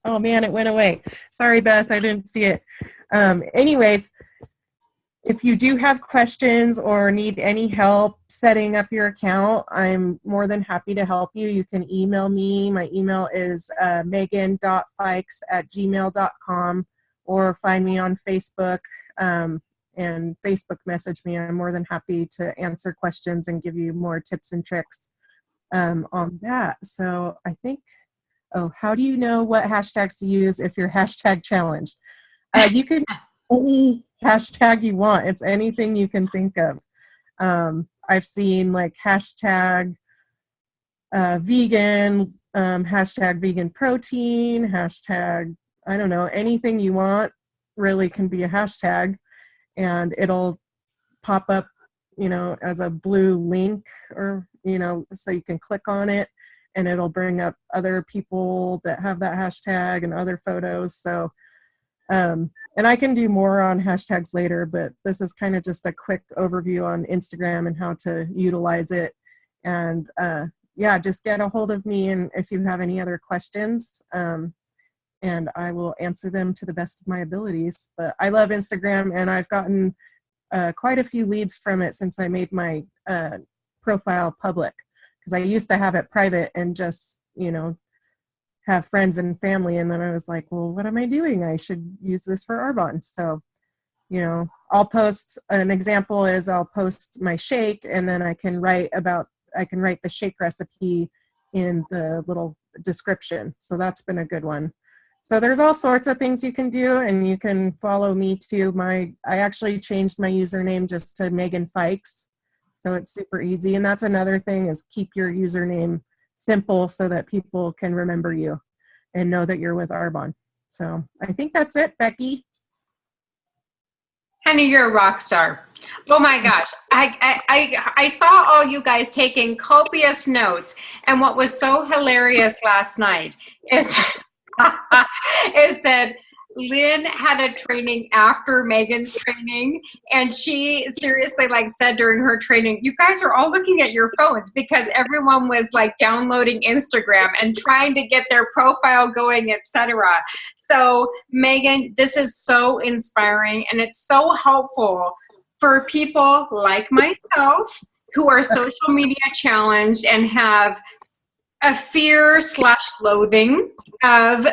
Oh man, it went away. Sorry, Beth, I didn't see it. Anyways, if you do have questions or need any help setting up your account, I'm more than happy to help you. You can email me. My email is megan.fikes@gmail.com, or find me on Facebook and Facebook message me. I'm more than happy to answer questions and give you more tips and tricks on that. So I think, how do you know what hashtags to use if you're hashtag challenged? You can any hashtag you want. It's anything you can think of. I've seen like hashtag vegan, hashtag vegan protein, hashtag, I don't know, anything you want really can be a hashtag, and it'll pop up, you know, as a blue link, or, you know, so you can click on it and it'll bring up other people that have that hashtag and other photos. So, and I can do more on hashtags later, but this is kind of just a quick overview on Instagram and how to utilize it. And yeah, just get a hold of me, and if you have any other questions, and I will answer them to the best of my abilities. But I love Instagram, and I've gotten quite a few leads from it since I made my profile public, because I used to have it private and just, you know, have friends and family, and then I was like, well, what am I doing? I should use this for Arbonne. So, you know, I'll post, an example is I'll post my shake, and then I can write the shake recipe in the little description. So that's been a good one. So there's all sorts of things you can do, and you can follow me too. I actually changed my username just to Megan Fikes. So it's super easy. And that's another thing, is keep your username simple so that people can remember you and know that you're with Arbonne. So I think that's it, Becky. Honey, you're a rock star. Oh my gosh. I saw all you guys taking copious notes. And what was so hilarious last night is, is that Lynn had a training after Megan's training, and she seriously said during her training, you guys are all looking at your phones, because everyone was downloading Instagram and trying to get their profile going, etc. So Megan, this is so inspiring, and it's so helpful for people like myself who are social media challenged and have a fear/loathing of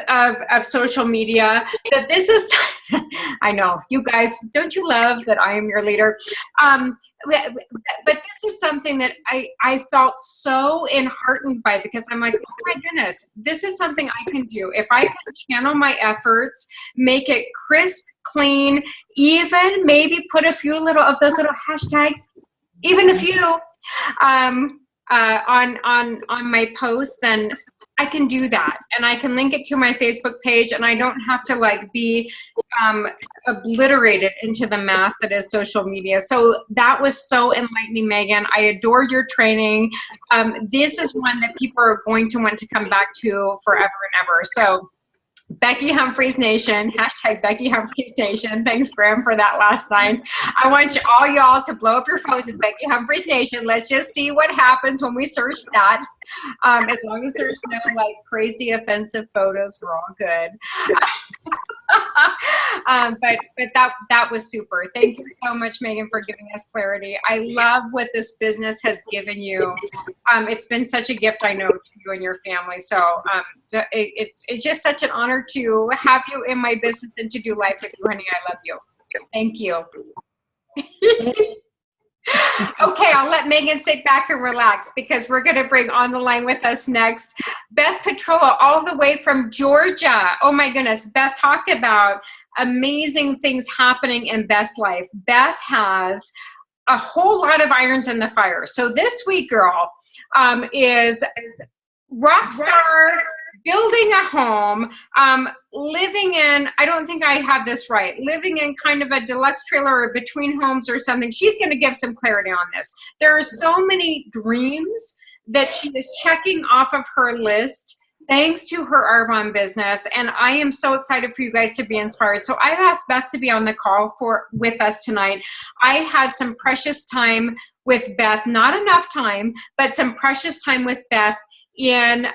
social media. That this is, I know, you guys, don't you love that I am your leader? But this is something that I felt so enheartened by, because I'm like, oh my goodness, this is something I can do. If I can channel my efforts, make it crisp, clean, even maybe put a few of those little hashtags, even a few, on my posts, then I can do that, and I can link it to my Facebook page, and I don't have to be obliterated into the math that is social media. So that was so enlightening, Megan. I adored your training. This is one that people are going to want to come back to forever and ever. So Becky Humphreys Nation, hashtag Becky Humphreys Nation. Thanks, Graham, for that last line. I want all y'all to blow up your phones with Becky Humphreys Nation. Let's just see what happens when we search that. As long as there's no like crazy offensive photos, we're all good. But that was super. Thank you so much, Megan, for giving us clarity. I love what this business has given you. It's been such a gift, I know, to you and your family. So it's just such an honor to have you in my business and to do life with you, honey. I love you. Thank you. Okay, I'll let Megan sit back and relax because we're going to bring on the line with us next Beth Petrillo, all the way from Georgia. Oh my goodness, Beth, talk about amazing things happening in Beth's life. Beth has a whole lot of irons in the fire. So this week, girl, is rock star, building a home, living in, I don't think I have this right, living in kind of a deluxe trailer or between homes or something. She's going to give some clarity on this. There are so many dreams that she is checking off of her list thanks to her Arbonne business, and I am so excited for you guys to be inspired. So I've asked Beth to be on the call with us tonight. I had some precious time with Beth, not enough time, but some precious time with Beth in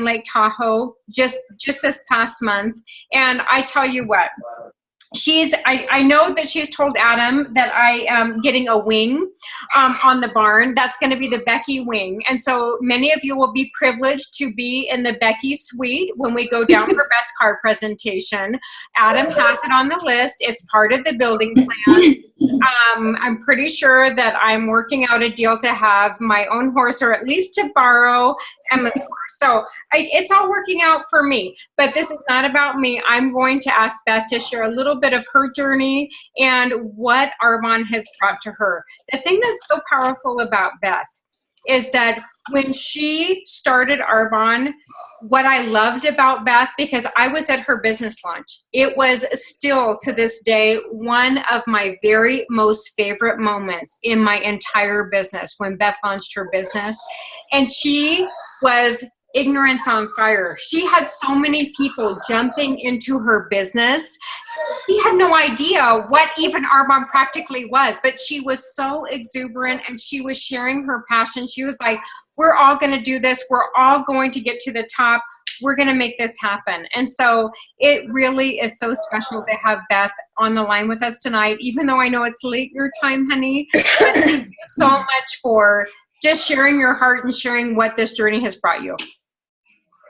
Lake Tahoe just this past month. And I tell you what, I know that she's told Adam that I am getting a wing on the barn. That's going to be the Becky wing. And so many of you will be privileged to be in the Becky suite when we go down for Beth's card presentation. Adam has it on the list. It's part of the building plan. I'm pretty sure that I'm working out a deal to have my own horse, or at least to borrow Emma's horse. So it's all working out for me, but this is not about me. I'm going to ask Beth to share a little bit of her journey and what Arbonne has brought to her. The thing that's so powerful about Beth is that when she started Arbonne, what I loved about Beth, because I was at her business launch, it was still to this day one of my very most favorite moments in my entire business when Beth launched her business. And she was ignorance on fire. She had so many people jumping into her business. She had no idea what even Arbonne practically was, but she was so exuberant and she was sharing her passion. She was like, we're all going to do this. We're all going to get to the top. We're going to make this happen. And so it really is so special to have Beth on the line with us tonight, even though I know it's late your time, honey. Thank you so much for just sharing your heart and sharing what this journey has brought you.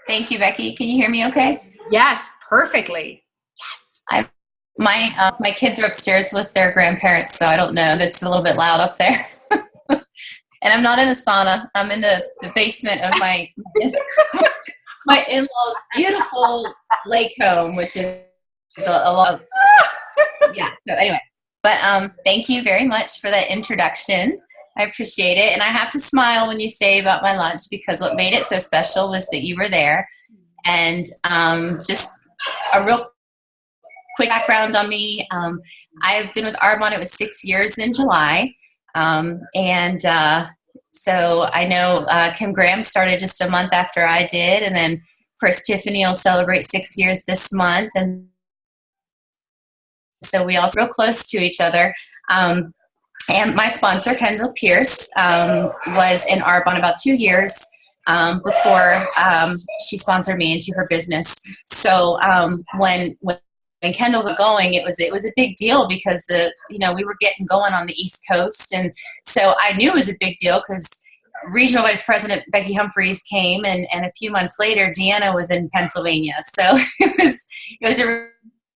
Thank you, Becky. Can you hear me okay? Yes, perfectly. Yes. My kids are upstairs with their grandparents, so I don't know. That's a little bit loud up there. And I'm not in a sauna. I'm in the basement of my in-laws' beautiful lake home, which is a lot of, yeah. So anyway, but thank you very much for that introduction. I appreciate it. And I have to smile when you say about my lunch, because what made it so special was that you were there. And just a real quick background on me. I've been with Arbonne, it was 6 years in July. So I know Kim Graham started just a month after I did. And then, of course, Tiffany will celebrate 6 years this month. And so we all real close to each other. And my sponsor, Kendall Pierce, was in Arbonne about 2 years before she sponsored me into her business. So when Kendall got going, it was a big deal because we were getting going on the East Coast, and so I knew it was a big deal because Regional Vice President Becky Humphreys came, and a few months later, Deanna was in Pennsylvania. So it was a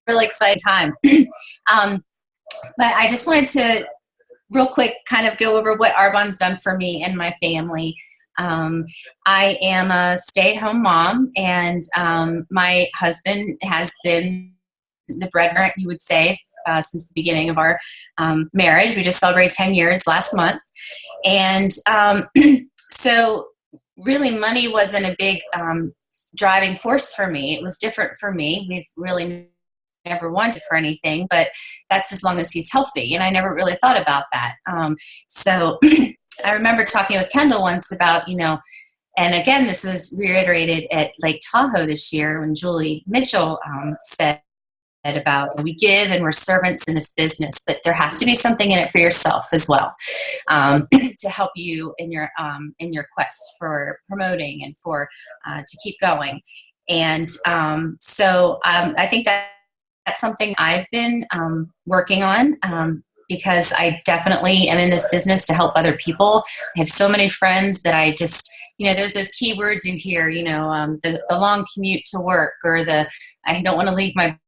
really exciting time. But I just wanted to real quick kind of go over what Arbonne's done for me and my family. I am a stay-at-home mom, and my husband has been the breadwinner, you would say, since the beginning of our marriage. We just celebrated 10 years last month. And so really money wasn't a big driving force for me. It was different for me. We've really never wanted for anything, but that's as long as he's healthy. And I never really thought about that. So I remember talking with Kendall once about, And again, this was reiterated at Lake Tahoe this year when Julie Mitchell said about, we give and we're servants in this business, but there has to be something in it for yourself as well, to help you in your quest for promoting and for to keep going. And so I think that's something I've been working on, because I definitely am in this business to help other people. I have so many friends that I just, there's those keywords you hear, the long commute to work, or I don't want to leave my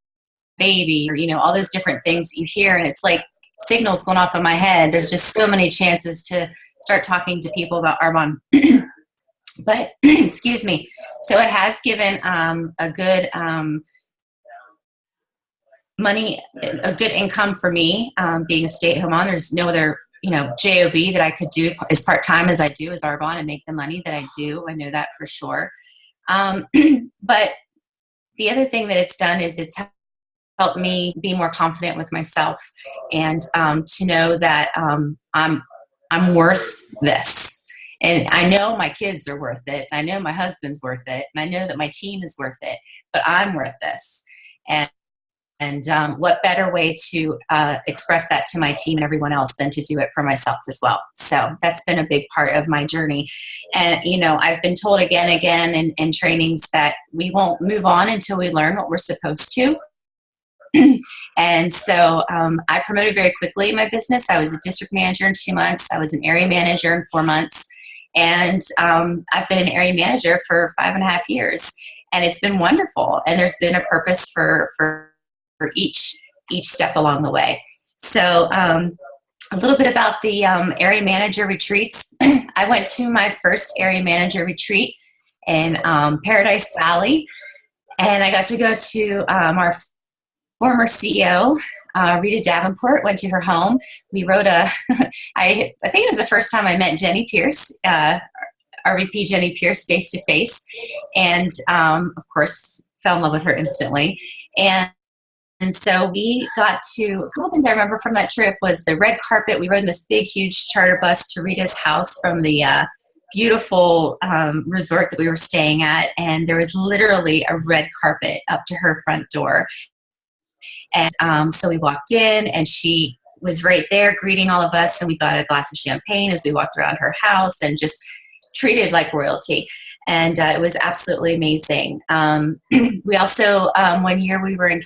baby, or, all those different things you hear. And it's like signals going off in my head. There's just so many chances to start talking to people about Arbonne. But, excuse me. So it has given a good a good income for me, being a stay-at-home mom. There's no other, job that I could do as part-time as I do as Arbonne and make the money that I do. I know that for sure. But the other thing that it's done is it's helped me be more confident with myself, and to know that I'm worth this. And I know my kids are worth it. I know my husband's worth it. And I know that my team is worth it. But I'm worth this. And what better way to express that to my team and everyone else than to do it for myself as well. So that's been a big part of my journey. And, I've been told again in trainings that we won't move on until we learn what we're supposed to. And so I promoted very quickly in my business. I was a district manager in 2 months. I was an area manager in 4 months. And I've been an area manager for 5.5 years. And it's been wonderful. And there's been a purpose for each step along the way. So a little bit about the area manager retreats. I went to my first area manager retreat in Paradise Valley. And I got to go to our former CEO, Rita Davenport. Went to her home. We wrote I think it was the first time I met Jenny Pierce, RVP Jenny Pierce, face to face. And of course, fell in love with her instantly. And so we got to, a couple things I remember from that trip was the red carpet. We rode in this big, huge charter bus to Rita's house from the beautiful resort that we were staying at. And there was literally a red carpet up to her front door. And so we walked in, and she was right there greeting all of us. And we got a glass of champagne as we walked around her house, and just treated like royalty. And it was absolutely amazing. We also, one year we were in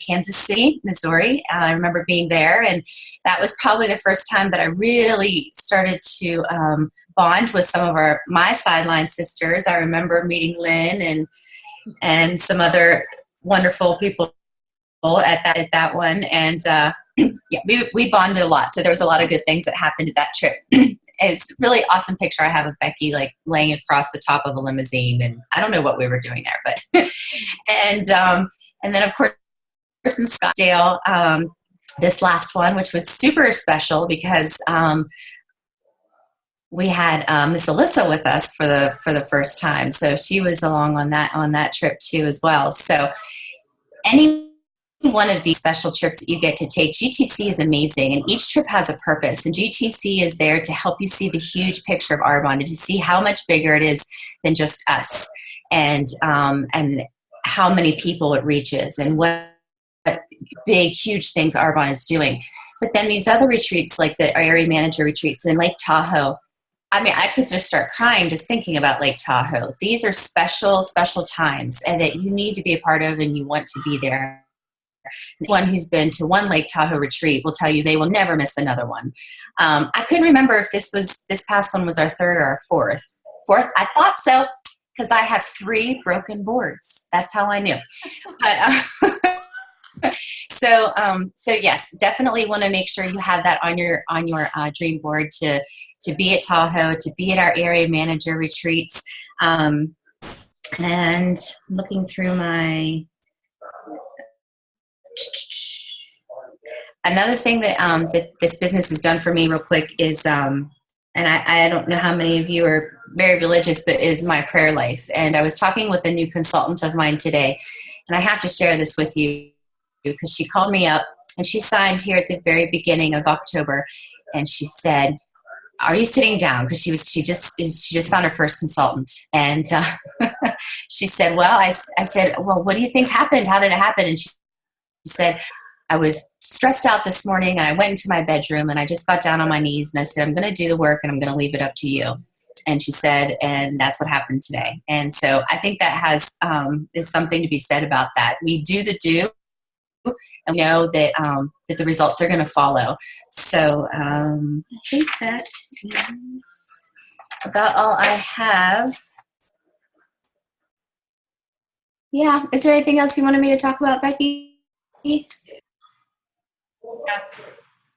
Kansas City, Missouri. I remember being there, and that was probably the first time that I really started to bond with some of my sideline sisters. I remember meeting Lynn and some other wonderful people at that one, and yeah, we bonded a lot. So there was a lot of good things that happened at that trip. It's a really awesome picture I have of Becky like laying across the top of a limousine, and I don't know what we were doing there, but and then of course in Scottsdale, this last one, which was super special because we had Miss Alyssa with us for the first time, so she was along on that trip too as well. So any one of these special trips that you get to take, GTC is amazing, and each trip has a purpose, and GTC is there to help you see the huge picture of Arbonne, and to see how much bigger it is than just us, and how many people it reaches, and what big, huge things Arbonne is doing. But then these other retreats, like the area manager retreats in Lake Tahoe, I mean, I could just start crying just thinking about Lake Tahoe. These are special, special times, and that you need to be a part of, and you want to be there. Anyone who's been to one Lake Tahoe retreat will tell you they will never miss another one. I couldn't remember if this past one was our third or our fourth. I thought so, because I have 3 broken boards. That's how I knew. But so yes, definitely want to make sure you have that on your dream board to be at Tahoe, to be at our area manager retreats. And looking through another thing that this business has done for me real quick is, and I don't know how many of you are very religious, but is my prayer life. And I was talking with a new consultant of mine today, and I have to share this with you because she called me up, and she signed here at the very beginning of October, and she said, are you sitting down? Because she just found her first consultant, and she said, well, I said, well, what do you think happened? How did it happen? And she said, I was stressed out this morning, and I went into my bedroom, and I just got down on my knees, and I said, I'm going to do the work, and I'm going to leave it up to you. And she said, and that's what happened today. And so I think that is something to be said about that. We do the do, and we know that that the results are going to follow. So I think that is about all I have. Yeah. Is there anything else you wanted me to talk about, Becky?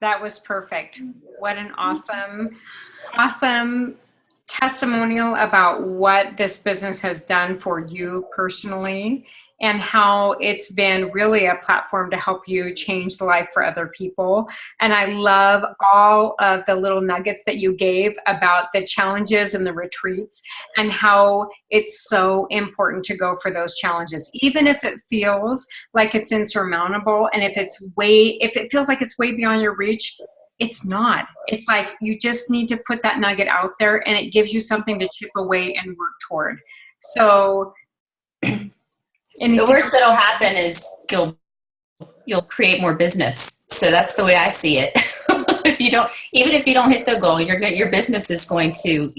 That was perfect. What an awesome testimonial about what this business has done for you personally, and how it's been really a platform to help you change the life for other people. And I love all of the little nuggets that you gave about the challenges and the retreats, and how it's so important to go for those challenges, even if it feels like it's insurmountable, and if it feels like it's way beyond your reach. It's not. It's like you just need to put that nugget out there, and it gives you something to chip away and work toward. So the worst that'll happen is you'll create more business. So that's the way I see it. Even if you don't hit the goal, your business is going to,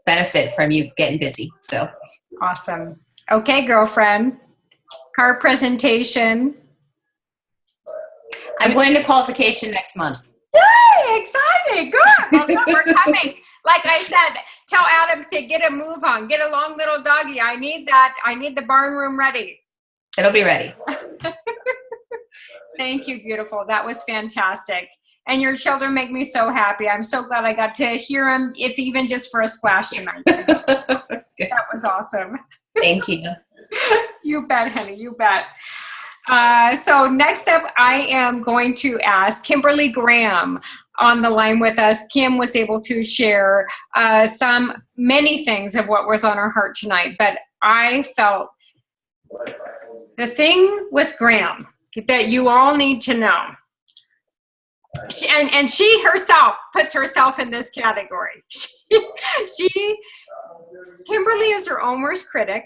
benefit from you getting busy. So awesome. Okay, girlfriend. Car presentation. I'm going to qualification next month. Yay! Exciting. Good. Well, good. We're coming. Like I said, tell Adam to get a move on. Get a long little doggy. I need that. I need the barn room ready. It'll be ready. Thank you, beautiful. That was fantastic. And your children make me so happy. I'm so glad I got to hear them, if even just for a splash tonight. That was awesome. Thank you. You bet, honey. You bet. So next up, I am going to ask Kimberly Graham on the line with us. Kim was able to share many things of what was on her heart tonight, but I felt the thing with Graham that you all need to know, and she herself puts herself in this category. Kimberly is her own worst critic.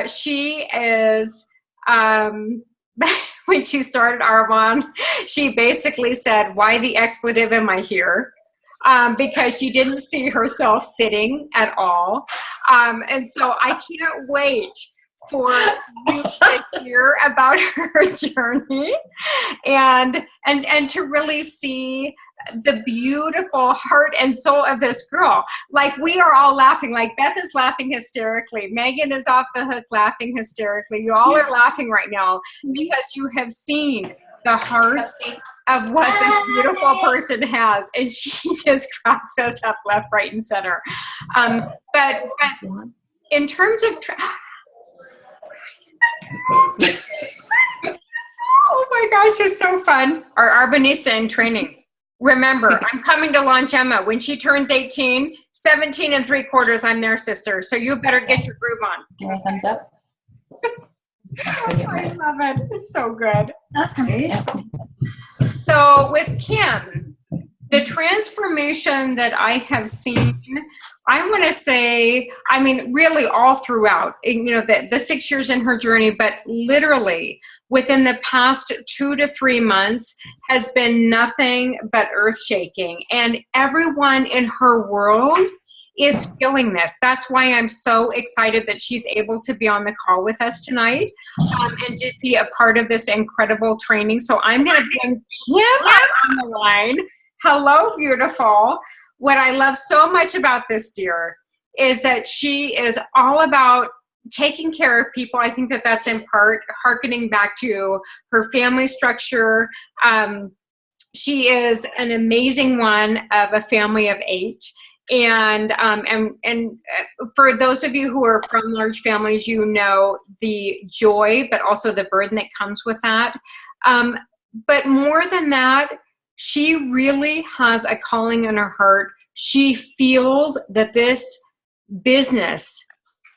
She is, when she started Arbonne, she basically said, why the expletive am I here? Because she didn't see herself fitting at all. And so I can't wait for you to hear about her journey and to really see the beautiful heart and soul of this girl. Like, we are all laughing. Like, Beth is laughing hysterically. Megan is off the hook laughing hysterically. You all are laughing right now because you have seen the heart of what this beautiful person has, and she just cracks us up left, right, and center. But in terms of oh my gosh, it's so fun. Our Arbonista in training. Remember, I'm coming to launch Emma. When she turns 18, 17 3/4, I'm their sister. So you better get your groove on. Thumbs up. I love it. It's so good. That's great. So with Kim, the transformation that I have seen, I want to say, I mean, really all throughout, the 6 years in her journey, but literally within the past 2 to 3 months has been nothing but earth-shaking. And everyone in her world is feeling this. That's why I'm so excited that she's able to be on the call with us tonight and to be a part of this incredible training. So I'm going to bring Kim up on the line. Hello, beautiful. What I love so much about this dear is that she is all about taking care of people. I think that that's in part hearkening back to her family structure. She is an amazing one of a family of 8. And for those of you who are from large families, you know the joy, but also the burden that comes with that. But more than that, she really has a calling in her heart. She feels that this business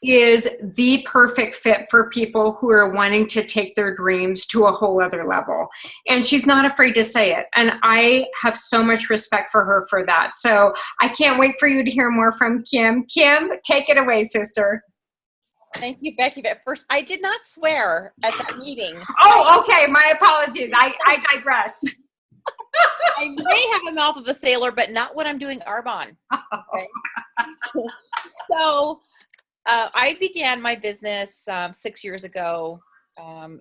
is the perfect fit for people who are wanting to take their dreams to a whole other level. And she's not afraid to say it. And I have so much respect for her for that. So I can't wait for you to hear more from Kim. Kim, take it away, sister. Thank you, Becky. But first, I did not swear at that meeting. Oh, okay. My apologies. I digress. I may have a mouth of a sailor, but not when I'm doing Arbonne. Okay. So I began my business 6 years ago.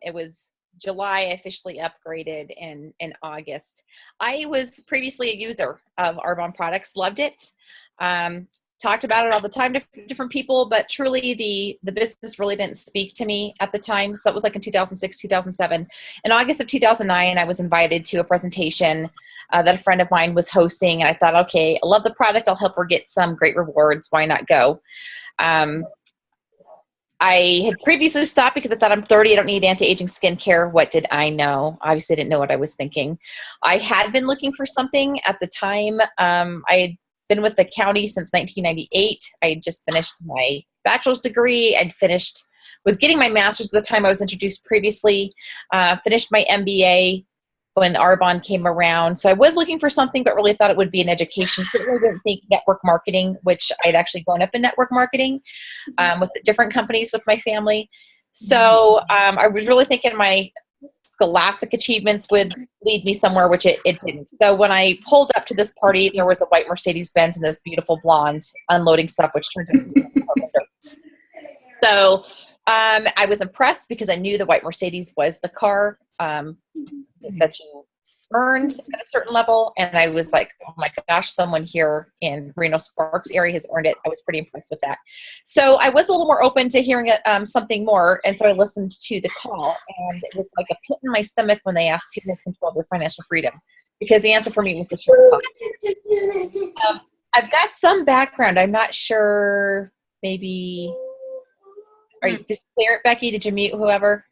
It was July. I officially upgraded in August. I was previously a user of Arbonne products, loved it. Talked about it all the time to different people, but truly the business really didn't speak to me at the time. So it was like in 2006, 2007. In August of 2009, I was invited to a presentation that a friend of mine was hosting. And I thought, okay, I love the product. I'll help her get some great rewards. Why not go? I had previously stopped because I thought I'm 30. I don't need anti-aging skincare. What did I know? Obviously, I didn't know what I was thinking. I had been looking for something at the time. I had been with the county since 1998. I had just finished my bachelor's degree. Was getting my master's at the time I was introduced previously. Finished my MBA when Arbonne came around. So I was looking for something, but really thought it would be an education. Certainly didn't think network marketing, which I'd actually grown up in network marketing with different companies with my family. So I was really thinking my scholastic achievements would lead me somewhere, which it didn't. So when I pulled up to this party, there was a white Mercedes-Benz and this beautiful blonde unloading stuff, which turns out to be So I was impressed because I knew the white Mercedes was the car that you earned at a certain level. And I was like, oh my gosh, someone here in Reno Sparks area has earned it. I was pretty impressed with that. So I was a little more open to hearing something more. And so I listened to the call, and it was like a pit in my stomach when they asked who has control of their financial freedom, because the answer for me was the short. I've got some background. I'm not sure, maybe, did you clear it, Becky? Did you mute whoever?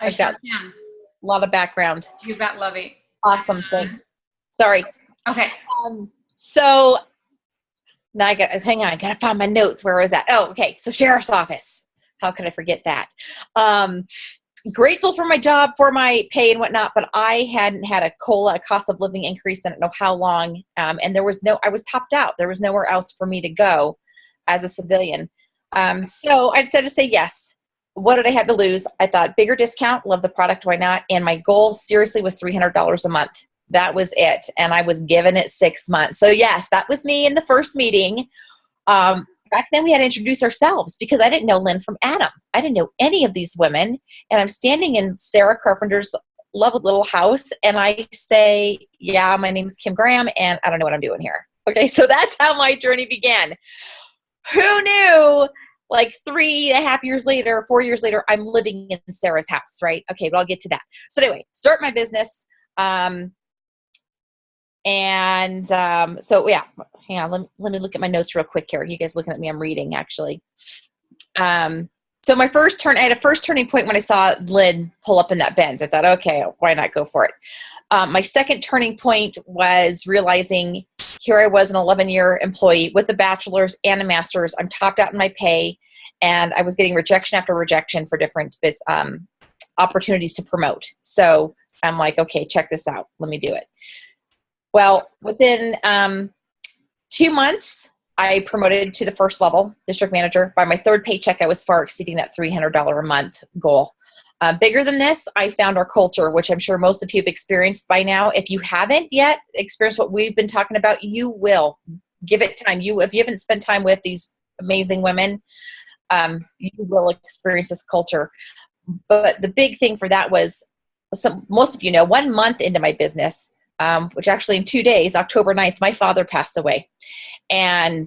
I've got a lot of background. You bet, Lovey. Awesome, thanks. Sorry. Okay. So now I gotta find my notes. Where was that? Oh, okay. So sheriff's office. How could I forget that? Grateful for my job, for my pay and whatnot, but I hadn't had a COLA, a cost of living increase, I don't know how long. And I was topped out. There was nowhere else for me to go as a civilian. So I decided to say yes. What did I have to lose? I thought bigger discount, love the product, why not? And my goal seriously was $300 a month. That was it. And I was given it 6 months. So yes, that was me in the first meeting. Back then we had to introduce ourselves because I didn't know Lynn from Adam. I didn't know any of these women. And I'm standing in Sarah Carpenter's lovely little house. And I say, yeah, my name is Kim Graham and I don't know what I'm doing here. Okay. So that's how my journey began. Who knew? Like 3.5 years later, 4 years later, I'm living in Sarah's house, right? Okay, but I'll get to that. So anyway, start my business. So yeah, hang on, let me look at my notes real quick here. You guys looking at me, I'm reading actually. So I had a first turning point when I saw Lynn pull up in that Benz. I thought, okay, why not go for it? My second turning point was realizing here I was an 11-year employee with a bachelor's and a master's. I'm topped out in my pay, and I was getting rejection after rejection for different opportunities to promote. So I'm like, okay, check this out. Let me do it. Well, within 2 months, I promoted to the first level, district manager. By my third paycheck, I was far exceeding that $300 a month goal. Bigger than this, I found our culture, which I'm sure most of you have experienced by now. If you haven't yet experienced what we've been talking about, you will. Give it time. If you haven't spent time with these amazing women, you will experience this culture. But the big thing for that was, most of you know, 1 month into my business, which actually in 2 days, October 9th, my father passed away. And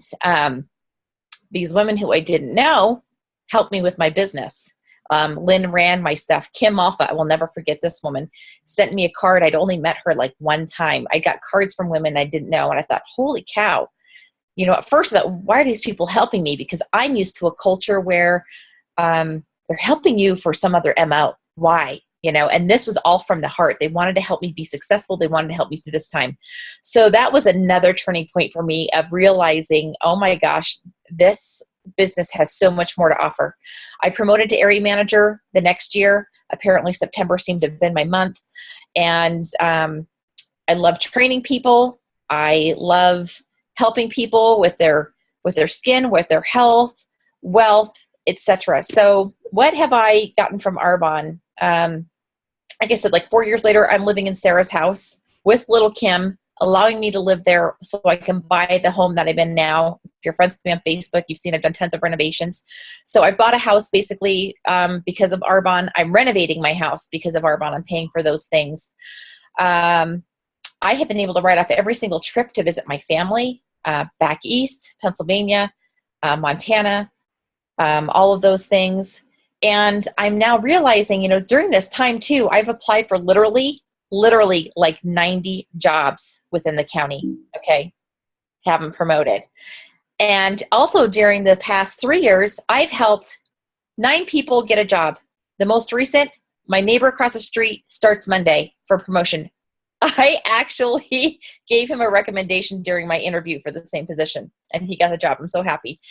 these women who I didn't know helped me with my business. Lynn ran my stuff. Kim Alpha, I will never forget this woman, sent me a card. I'd only met her like one time. I got cards from women I didn't know. And I thought, holy cow. You know, at first I thought, why are these people helping me? Because I'm used to a culture where they're helping you for some other MO. Why? You know, and this was all from the heart. They wanted to help me be successful. They wanted to help me through this time. So that was another turning point for me of realizing, oh my gosh, this business has so much more to offer. I promoted to area manager the next year. Apparently September seemed to have been my month. And I love training people. I love helping people with their skin, with their health, wealth, etc. So what have I gotten from Arbonne? Like I said, like 4 years later, I'm living in Sarah's house with little Kim, allowing me to live there so I can buy the home that I'm in now. If you're friends with me on Facebook, you've seen I've done tons of renovations. So I bought a house basically because of Arbonne. I'm renovating my house because of Arbonne. I'm paying for those things. I have been able to write off every single trip to visit my family back east, Pennsylvania, Montana, all of those things. And I'm now realizing, during this time too, I've applied for literally like 90 jobs within the county. Okay. Haven't promoted. And also during the past 3 years, I've helped 9 people get a job. The most recent, my neighbor across the street starts Monday for promotion. I actually gave him a recommendation during my interview for the same position, and he got the job. I'm so happy.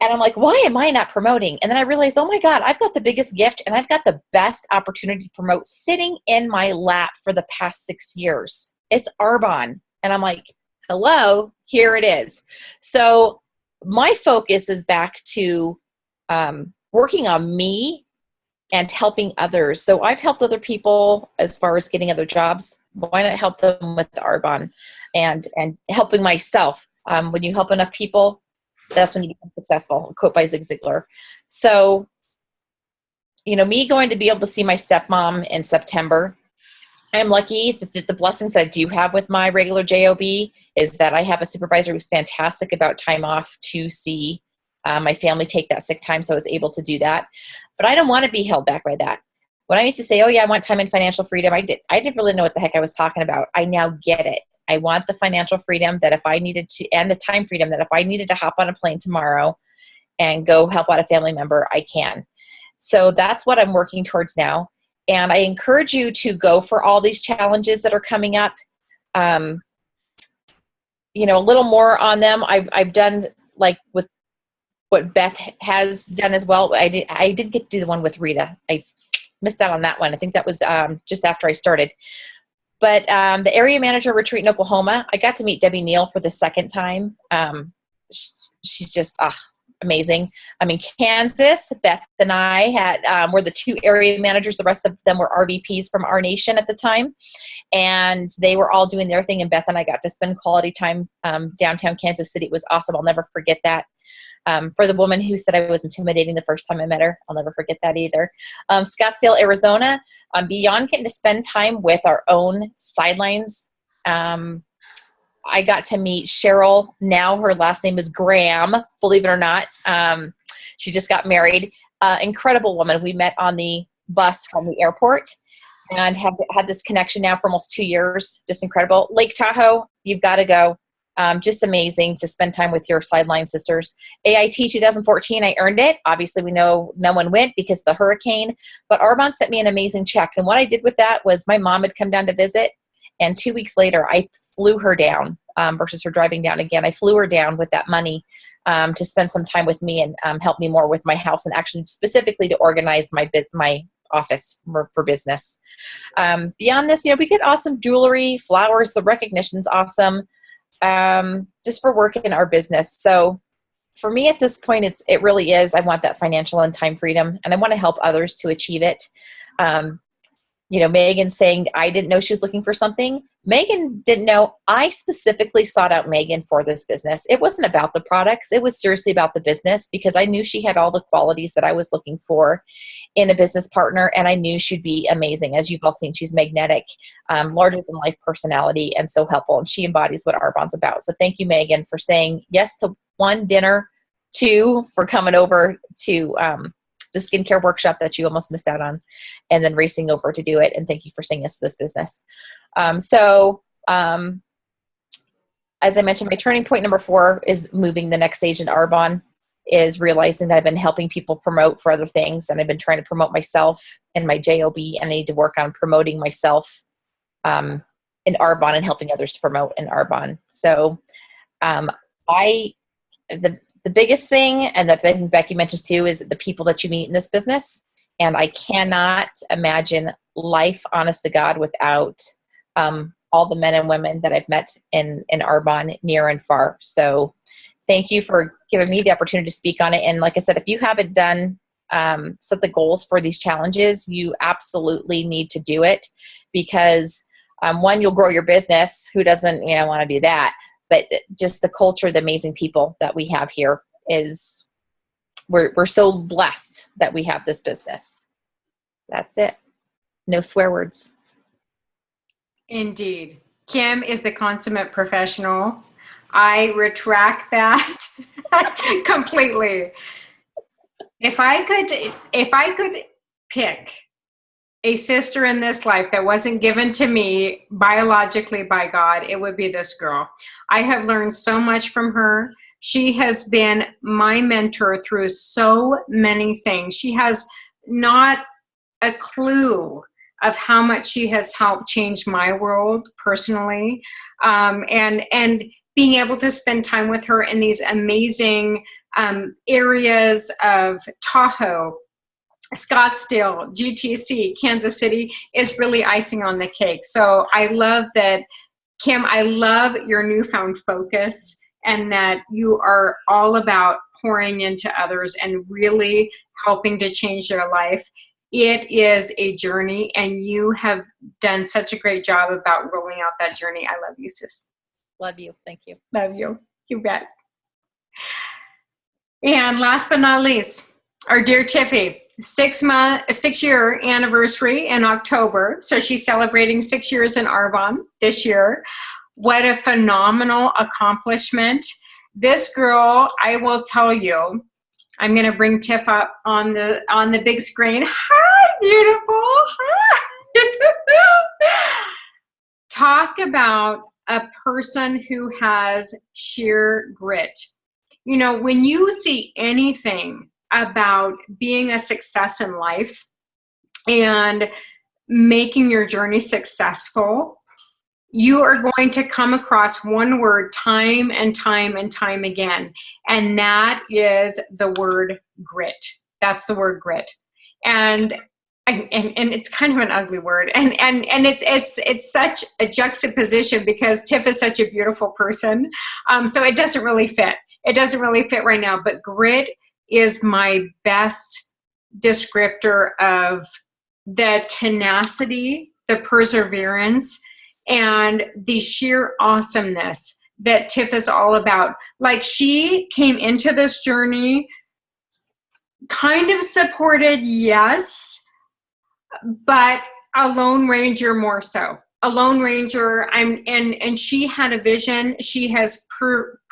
And I'm like, why am I not promoting? And then I realized, oh my God, I've got the biggest gift and I've got the best opportunity to promote sitting in my lap for the past 6 years. It's Arbonne. And I'm like, hello, here it is. So my focus is back to working on me and helping others. So I've helped other people as far as getting other jobs. Why not help them with Arbonne and helping myself? When you help enough people, that's when you become successful. A quote by Zig Ziglar. So, me going to be able to see my stepmom in September, I'm lucky that the blessings that I do have with my regular JOB is that I have a supervisor who's fantastic about time off to see my family take that sick time. So I was able to do that. But I don't want to be held back by that. When I used to say, oh yeah, I want time and financial freedom, I didn't really know what the heck I was talking about. I now get it. I want the financial freedom that if I needed to, and the time freedom that if I needed to hop on a plane tomorrow and go help out a family member, I can. So that's what I'm working towards now. And I encourage you to go for all these challenges that are coming up. A little more on them. I've done like with what Beth has done as well. I did get to do the one with Rita. I missed out on that one. I think that was just after I started. But the area manager retreat in Oklahoma, I got to meet Debbie Neal for the second time. She's just amazing. I'm in Kansas. Beth and I were the 2 area managers. The rest of them were RVPs from our nation at the time. And they were all doing their thing. And Beth and I got to spend quality time downtown Kansas City. It was awesome. I'll never forget that. For the woman who said I was intimidating the first time I met her, I'll never forget that either. Scottsdale, Arizona, beyond getting to spend time with our own sidelines, I got to meet Cheryl. Now her last name is Graham, believe it or not. She just got married. Incredible woman. We met on the bus from the airport and have had this connection now for almost 2 years. Just incredible. Lake Tahoe, you've got to go. Just amazing to spend time with your sideline sisters. AIT 2014, I earned it. Obviously, we know no one went because of the hurricane, but Arbonne sent me an amazing check. And what I did with that was my mom had come down to visit, and 2 weeks later, I flew her down versus her driving down again. I flew her down with that money to spend some time with me and help me more with my house and actually specifically to organize my office for business. Beyond this, we get awesome jewelry, flowers, the recognition's awesome. Just for work in our business. So for me at this point, it really is, I want that financial and time freedom, and I want to help others to achieve it. Megan saying I didn't know she was looking for something. Megan didn't know. I specifically sought out Megan for this business. It wasn't about the products. It was seriously about the business because I knew she had all the qualities that I was looking for in a business partner, and I knew she'd be amazing. As you've all seen, she's magnetic, larger than life personality, and so helpful, and she embodies what Arbonne's about. So thank you, Megan, for saying yes to 1 dinner, 2 for coming over to the skincare workshop that you almost missed out on, and then racing over to do it. And thank you for saying yes to this business. As I mentioned, my turning point number 4 is moving the next stage in Arbonne, is realizing that I've been helping people promote for other things, and I've been trying to promote myself in my JOB, and I need to work on promoting myself in Arbonne and helping others to promote in Arbonne. So the The biggest thing, and that I think Becky mentions too, is the people that you meet in this business. And I cannot imagine life, honest to God, without all the men and women that I've met in Arbonne, near and far. So thank you for giving me the opportunity to speak on it. And like I said, if you haven't done set the goals for these challenges, you absolutely need to do it, because one, you'll grow your business. Who doesn't want to do that? But just the culture, the amazing people that we have here is, we're so blessed that we have this business. That's it. No swear words. Indeed. Kim is the consummate professional. I retract that completely. If I could pick a sister in this life that wasn't given to me biologically by God, it would be this girl. I have learned so much from her. She has been my mentor through so many things. She has not a clue of how much she has helped change my world personally. And being able to spend time with her in these amazing areas of Tahoe, Scottsdale, GTC, Kansas City is really icing on the cake. So I love that, Kim, I love your newfound focus, and that you are all about pouring into others and really helping to change their life. It is a journey, and you have done such a great job about rolling out that journey. I love you, sis. Love you. Thank you. Love you. You bet. And last but not least, our dear Tiffy, 6-year anniversary in October. So she's celebrating 6 years in Arbonne this year. What a phenomenal accomplishment. This girl, I will tell you, I'm going to bring Tiff up on the big screen. Hi, beautiful. Hi. Talk about a person who has sheer grit. When you see anything about being a success in life and making your journey successful, you are going to come across one word time and time and time again, and that is the word grit. That's the word grit. And it's kind of an ugly word, and it's such a juxtaposition, because Tiff is such a beautiful person, so it doesn't really fit. It doesn't really fit right now, but grit is my best descriptor of the tenacity, the perseverance, and the sheer awesomeness that Tiff is all about. Like, she came into this journey kind of supported, yes, but a Lone Ranger more so. A Lone Ranger, and she had a vision. She has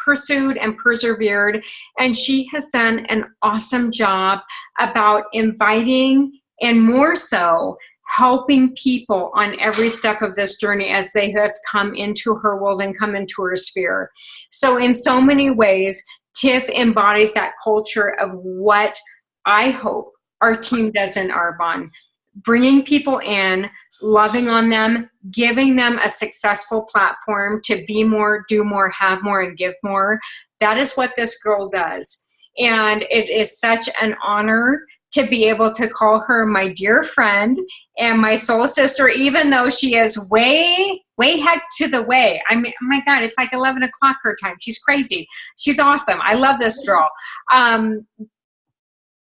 pursued and persevered, and she has done an awesome job about inviting, and more so, helping people on every step of this journey as they have come into her world and come into her sphere. So in so many ways, Tiff embodies that culture of what I hope our team does in Arbonne. Bringing people in, loving on them, giving them a successful platform to be more, do more, have more, and give more. That is what this girl does. And it is such an honor to be able to call her my dear friend and my soul sister, even though she is way heck to the way. I mean, oh my God, it's like 11 o'clock her time. She's crazy. She's awesome. I love this girl.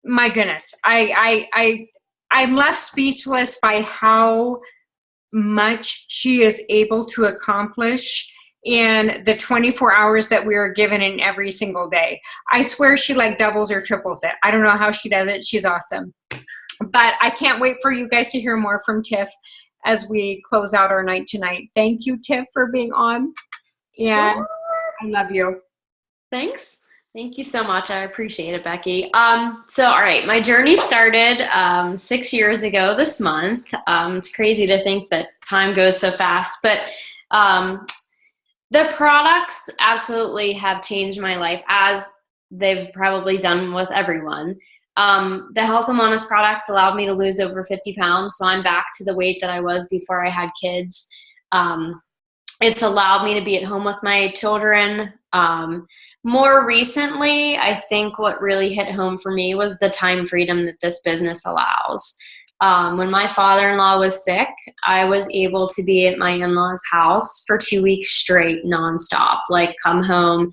My goodness. I'm left speechless by how much she is able to accomplish in the 24 hours that we are given in every single day. I swear she like doubles or triples it. I don't know how she does it. She's awesome. But I can't wait for you guys to hear more from Tiff as we close out our night tonight. Thank you, Tiff, for being on. And I love you. Thanks. Thank you so much. I appreciate it, Becky. So, all right, my journey started 6 years ago this month. It's crazy to think that time goes so fast, but the products absolutely have changed my life, as they've probably done with everyone. The Health and Wellness products allowed me to lose over 50 pounds, so I'm back to the weight that I was before I had kids. It's allowed me to be at home with my children. More recently, I think what really hit home for me was the time freedom that this business allows. When my father-in-law was sick, I was able to be at my in-laws' house for 2 weeks straight, nonstop. Like, come home,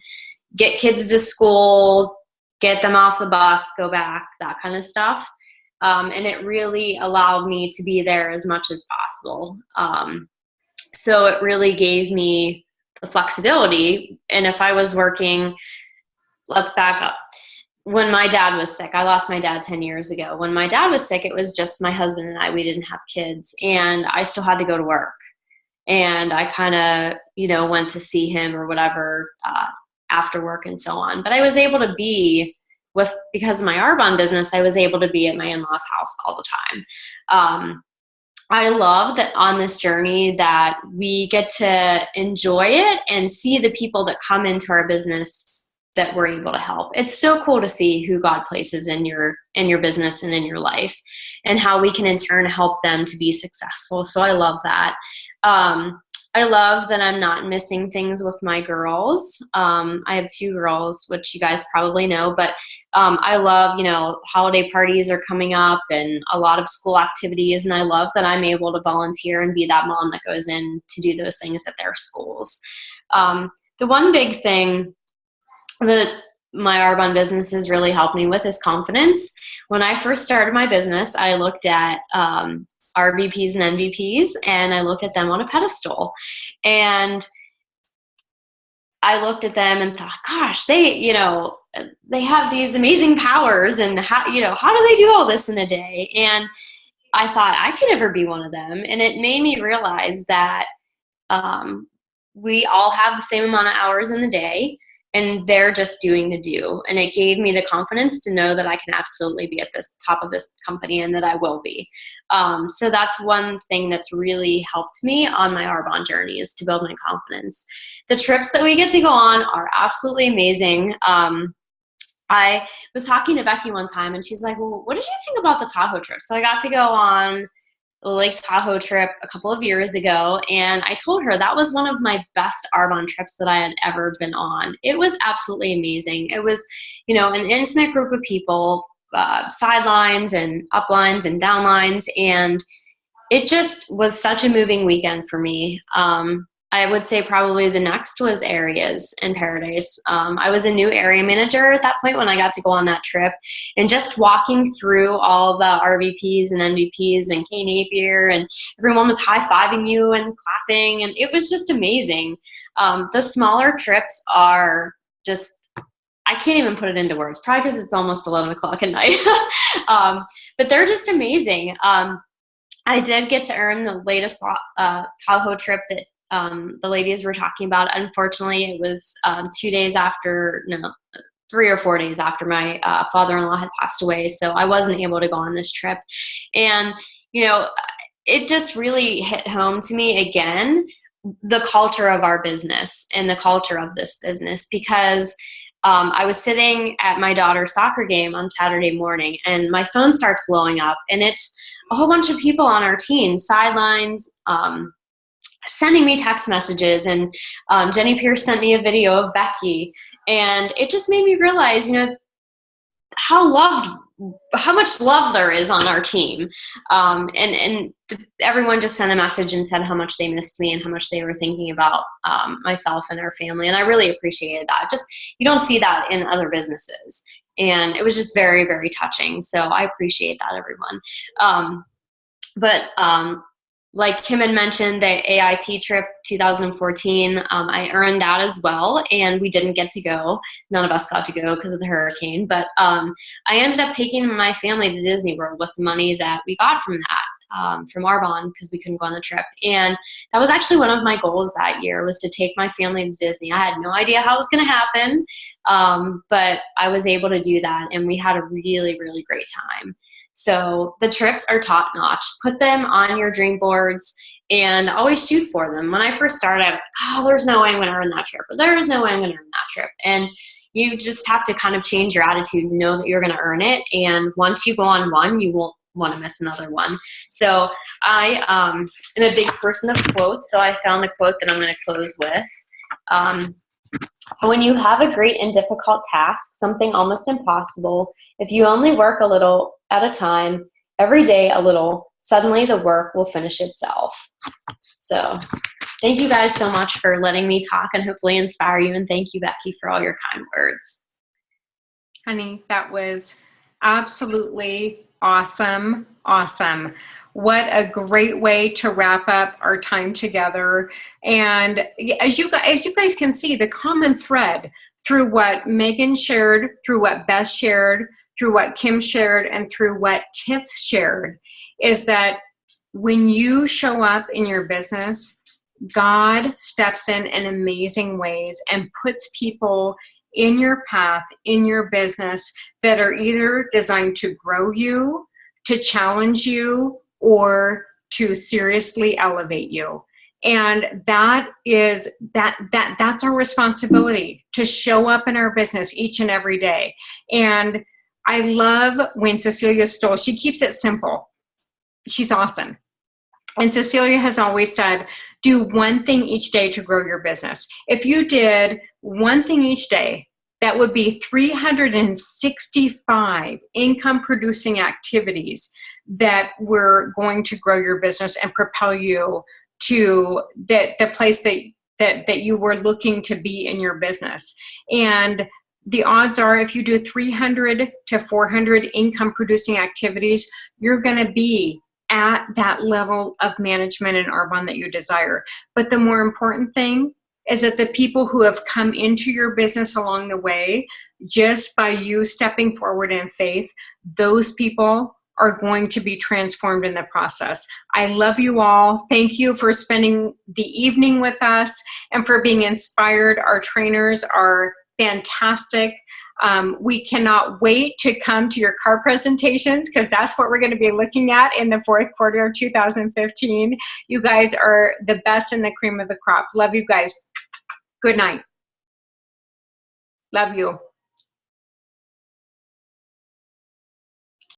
get kids to school, get them off the bus, go back, that kind of stuff. And it really allowed me to be there as much as possible. So it really gave me the flexibility. And if I was working, let's back up. When my dad was sick, I lost my dad 10 years ago. When my dad was sick, it was just my husband and I. We didn't have kids, and I still had to go to work. And I kind of, went to see him or whatever after work and so on. But I was able to be because of my Arbonne business, I was able to be at my in-laws' house all the time. I love that on this journey that we get to enjoy it and see the people that come into our business that we're able to help. It's so cool to see who God places in your business and in your life, and how we can in turn help them to be successful. So I love that. I love that I'm not missing things with my girls. I have 2 girls, which you guys probably know, but I love, holiday parties are coming up and a lot of school activities. And I love that I'm able to volunteer and be that mom that goes in to do those things at their schools. The one big thing that my Arbonne business has really helped me with is confidence. When I first started my business, I looked at RVPs and NVPs, and I looked at them on a pedestal. And I looked at them and thought, gosh, they have these amazing powers, and how do they do all this in a day? And I thought I could never be one of them. And it made me realize that we all have the same amount of hours in the day, and they're just doing the do. And it gave me the confidence to know that I can absolutely be at this top of this company, and that I will be. So that's one thing that's really helped me on my Arbonne journey, is to build my confidence. The trips that we get to go on are absolutely amazing. I was talking to Becky one time, and she's like, well, what did you think about the Tahoe trip? So I got to go on the Lake Tahoe trip a couple of years ago, and I told her that was one of my best Arbonne trips that I had ever been on. It was absolutely amazing. It was, an intimate group of people, sidelines and uplines and downlines, and it just was such a moving weekend for me. I would say probably the next was Areas in Paradise. I was a new area manager at that point when I got to go on that trip, and just walking through all the RVPs and NVPs and Kay Napier, and everyone was high-fiving you and clapping, and it was just amazing. The smaller trips are just, I can't even put it into words, probably because it's almost 11 o'clock at night. But they're just amazing. I did get to earn the latest Tahoe trip that the ladies were talking about. Unfortunately, it was 3 or 4 days after my father-in-law had passed away, so I wasn't able to go on this trip. And it just really hit home to me again, the culture of our business and the culture of this business, because I was sitting at my daughter's soccer game on Saturday morning, and my phone starts blowing up, and it's a whole bunch of people on our team, sidelines, sending me text messages, and Jenny Pierce sent me a video of Becky, and it just made me realize, how much love there is on our team. And everyone just sent a message and said how much they missed me and how much they were thinking about myself and our family. And I really appreciated that. Just, you don't see that in other businesses. And it was just very, very touching. So I appreciate that, everyone. Like Kim had mentioned, the AIT trip 2014, I earned that as well, and we didn't get to go. None of us got to go because of the hurricane, but I ended up taking my family to Disney World with the money that we got from that, from Arbonne, because we couldn't go on the trip. And that was actually one of my goals that year, was to take my family to Disney. I had no idea how it was going to happen, but I was able to do that, and we had a really, really great time. So the trips are top notch. Put them on your dream boards and always shoot for them. When I first started, I was like, oh, there's no way I'm going to earn that trip, or there's no way I'm going to earn that trip. And you just have to kind of change your attitude and know that you're going to earn it. And once you go on one, you won't want to miss another one. So I am a big person of quotes. So I found a quote that I'm going to close with. When you have a great and difficult task, something almost impossible, if you only work a little at a time, every day a little, suddenly the work will finish itself. So thank you guys so much for letting me talk and hopefully inspire you. And thank you, Becky, for all your kind words. Honey, that was absolutely awesome. Awesome. What a great way to wrap up our time together. And as you guys can see, the common thread through what Megan shared, through what Beth shared, through what Kim shared, and through what Tiff shared is that when you show up in your business, God steps in amazing ways and puts people in your path, in your business, that are either designed to grow you, to challenge you, or to seriously elevate you. And that's our responsibility, to show up in our business each and every day. And I love when Cecilia Stoll, she keeps it simple. She's awesome. And Cecilia has always said, do one thing each day to grow your business. If you did one thing each day, that would be 365 income producing activities that were going to grow your business and propel you to the place that you were looking to be in your business. And the odds are, if you do 300 to 400 income producing activities, you're going to be at that level of management in Arbonne that you desire. But the more important thing is that the people who have come into your business along the way, just by you stepping forward in faith, those people are going to be transformed in the process. I love you all. Thank you for spending the evening with us and for being inspired. Our trainers are fantastic. We cannot wait to come to your car presentations, because that's what we're going to be looking at in the fourth quarter of 2015. You guys are the best and the cream of the crop. Love you guys. Good night. Love you.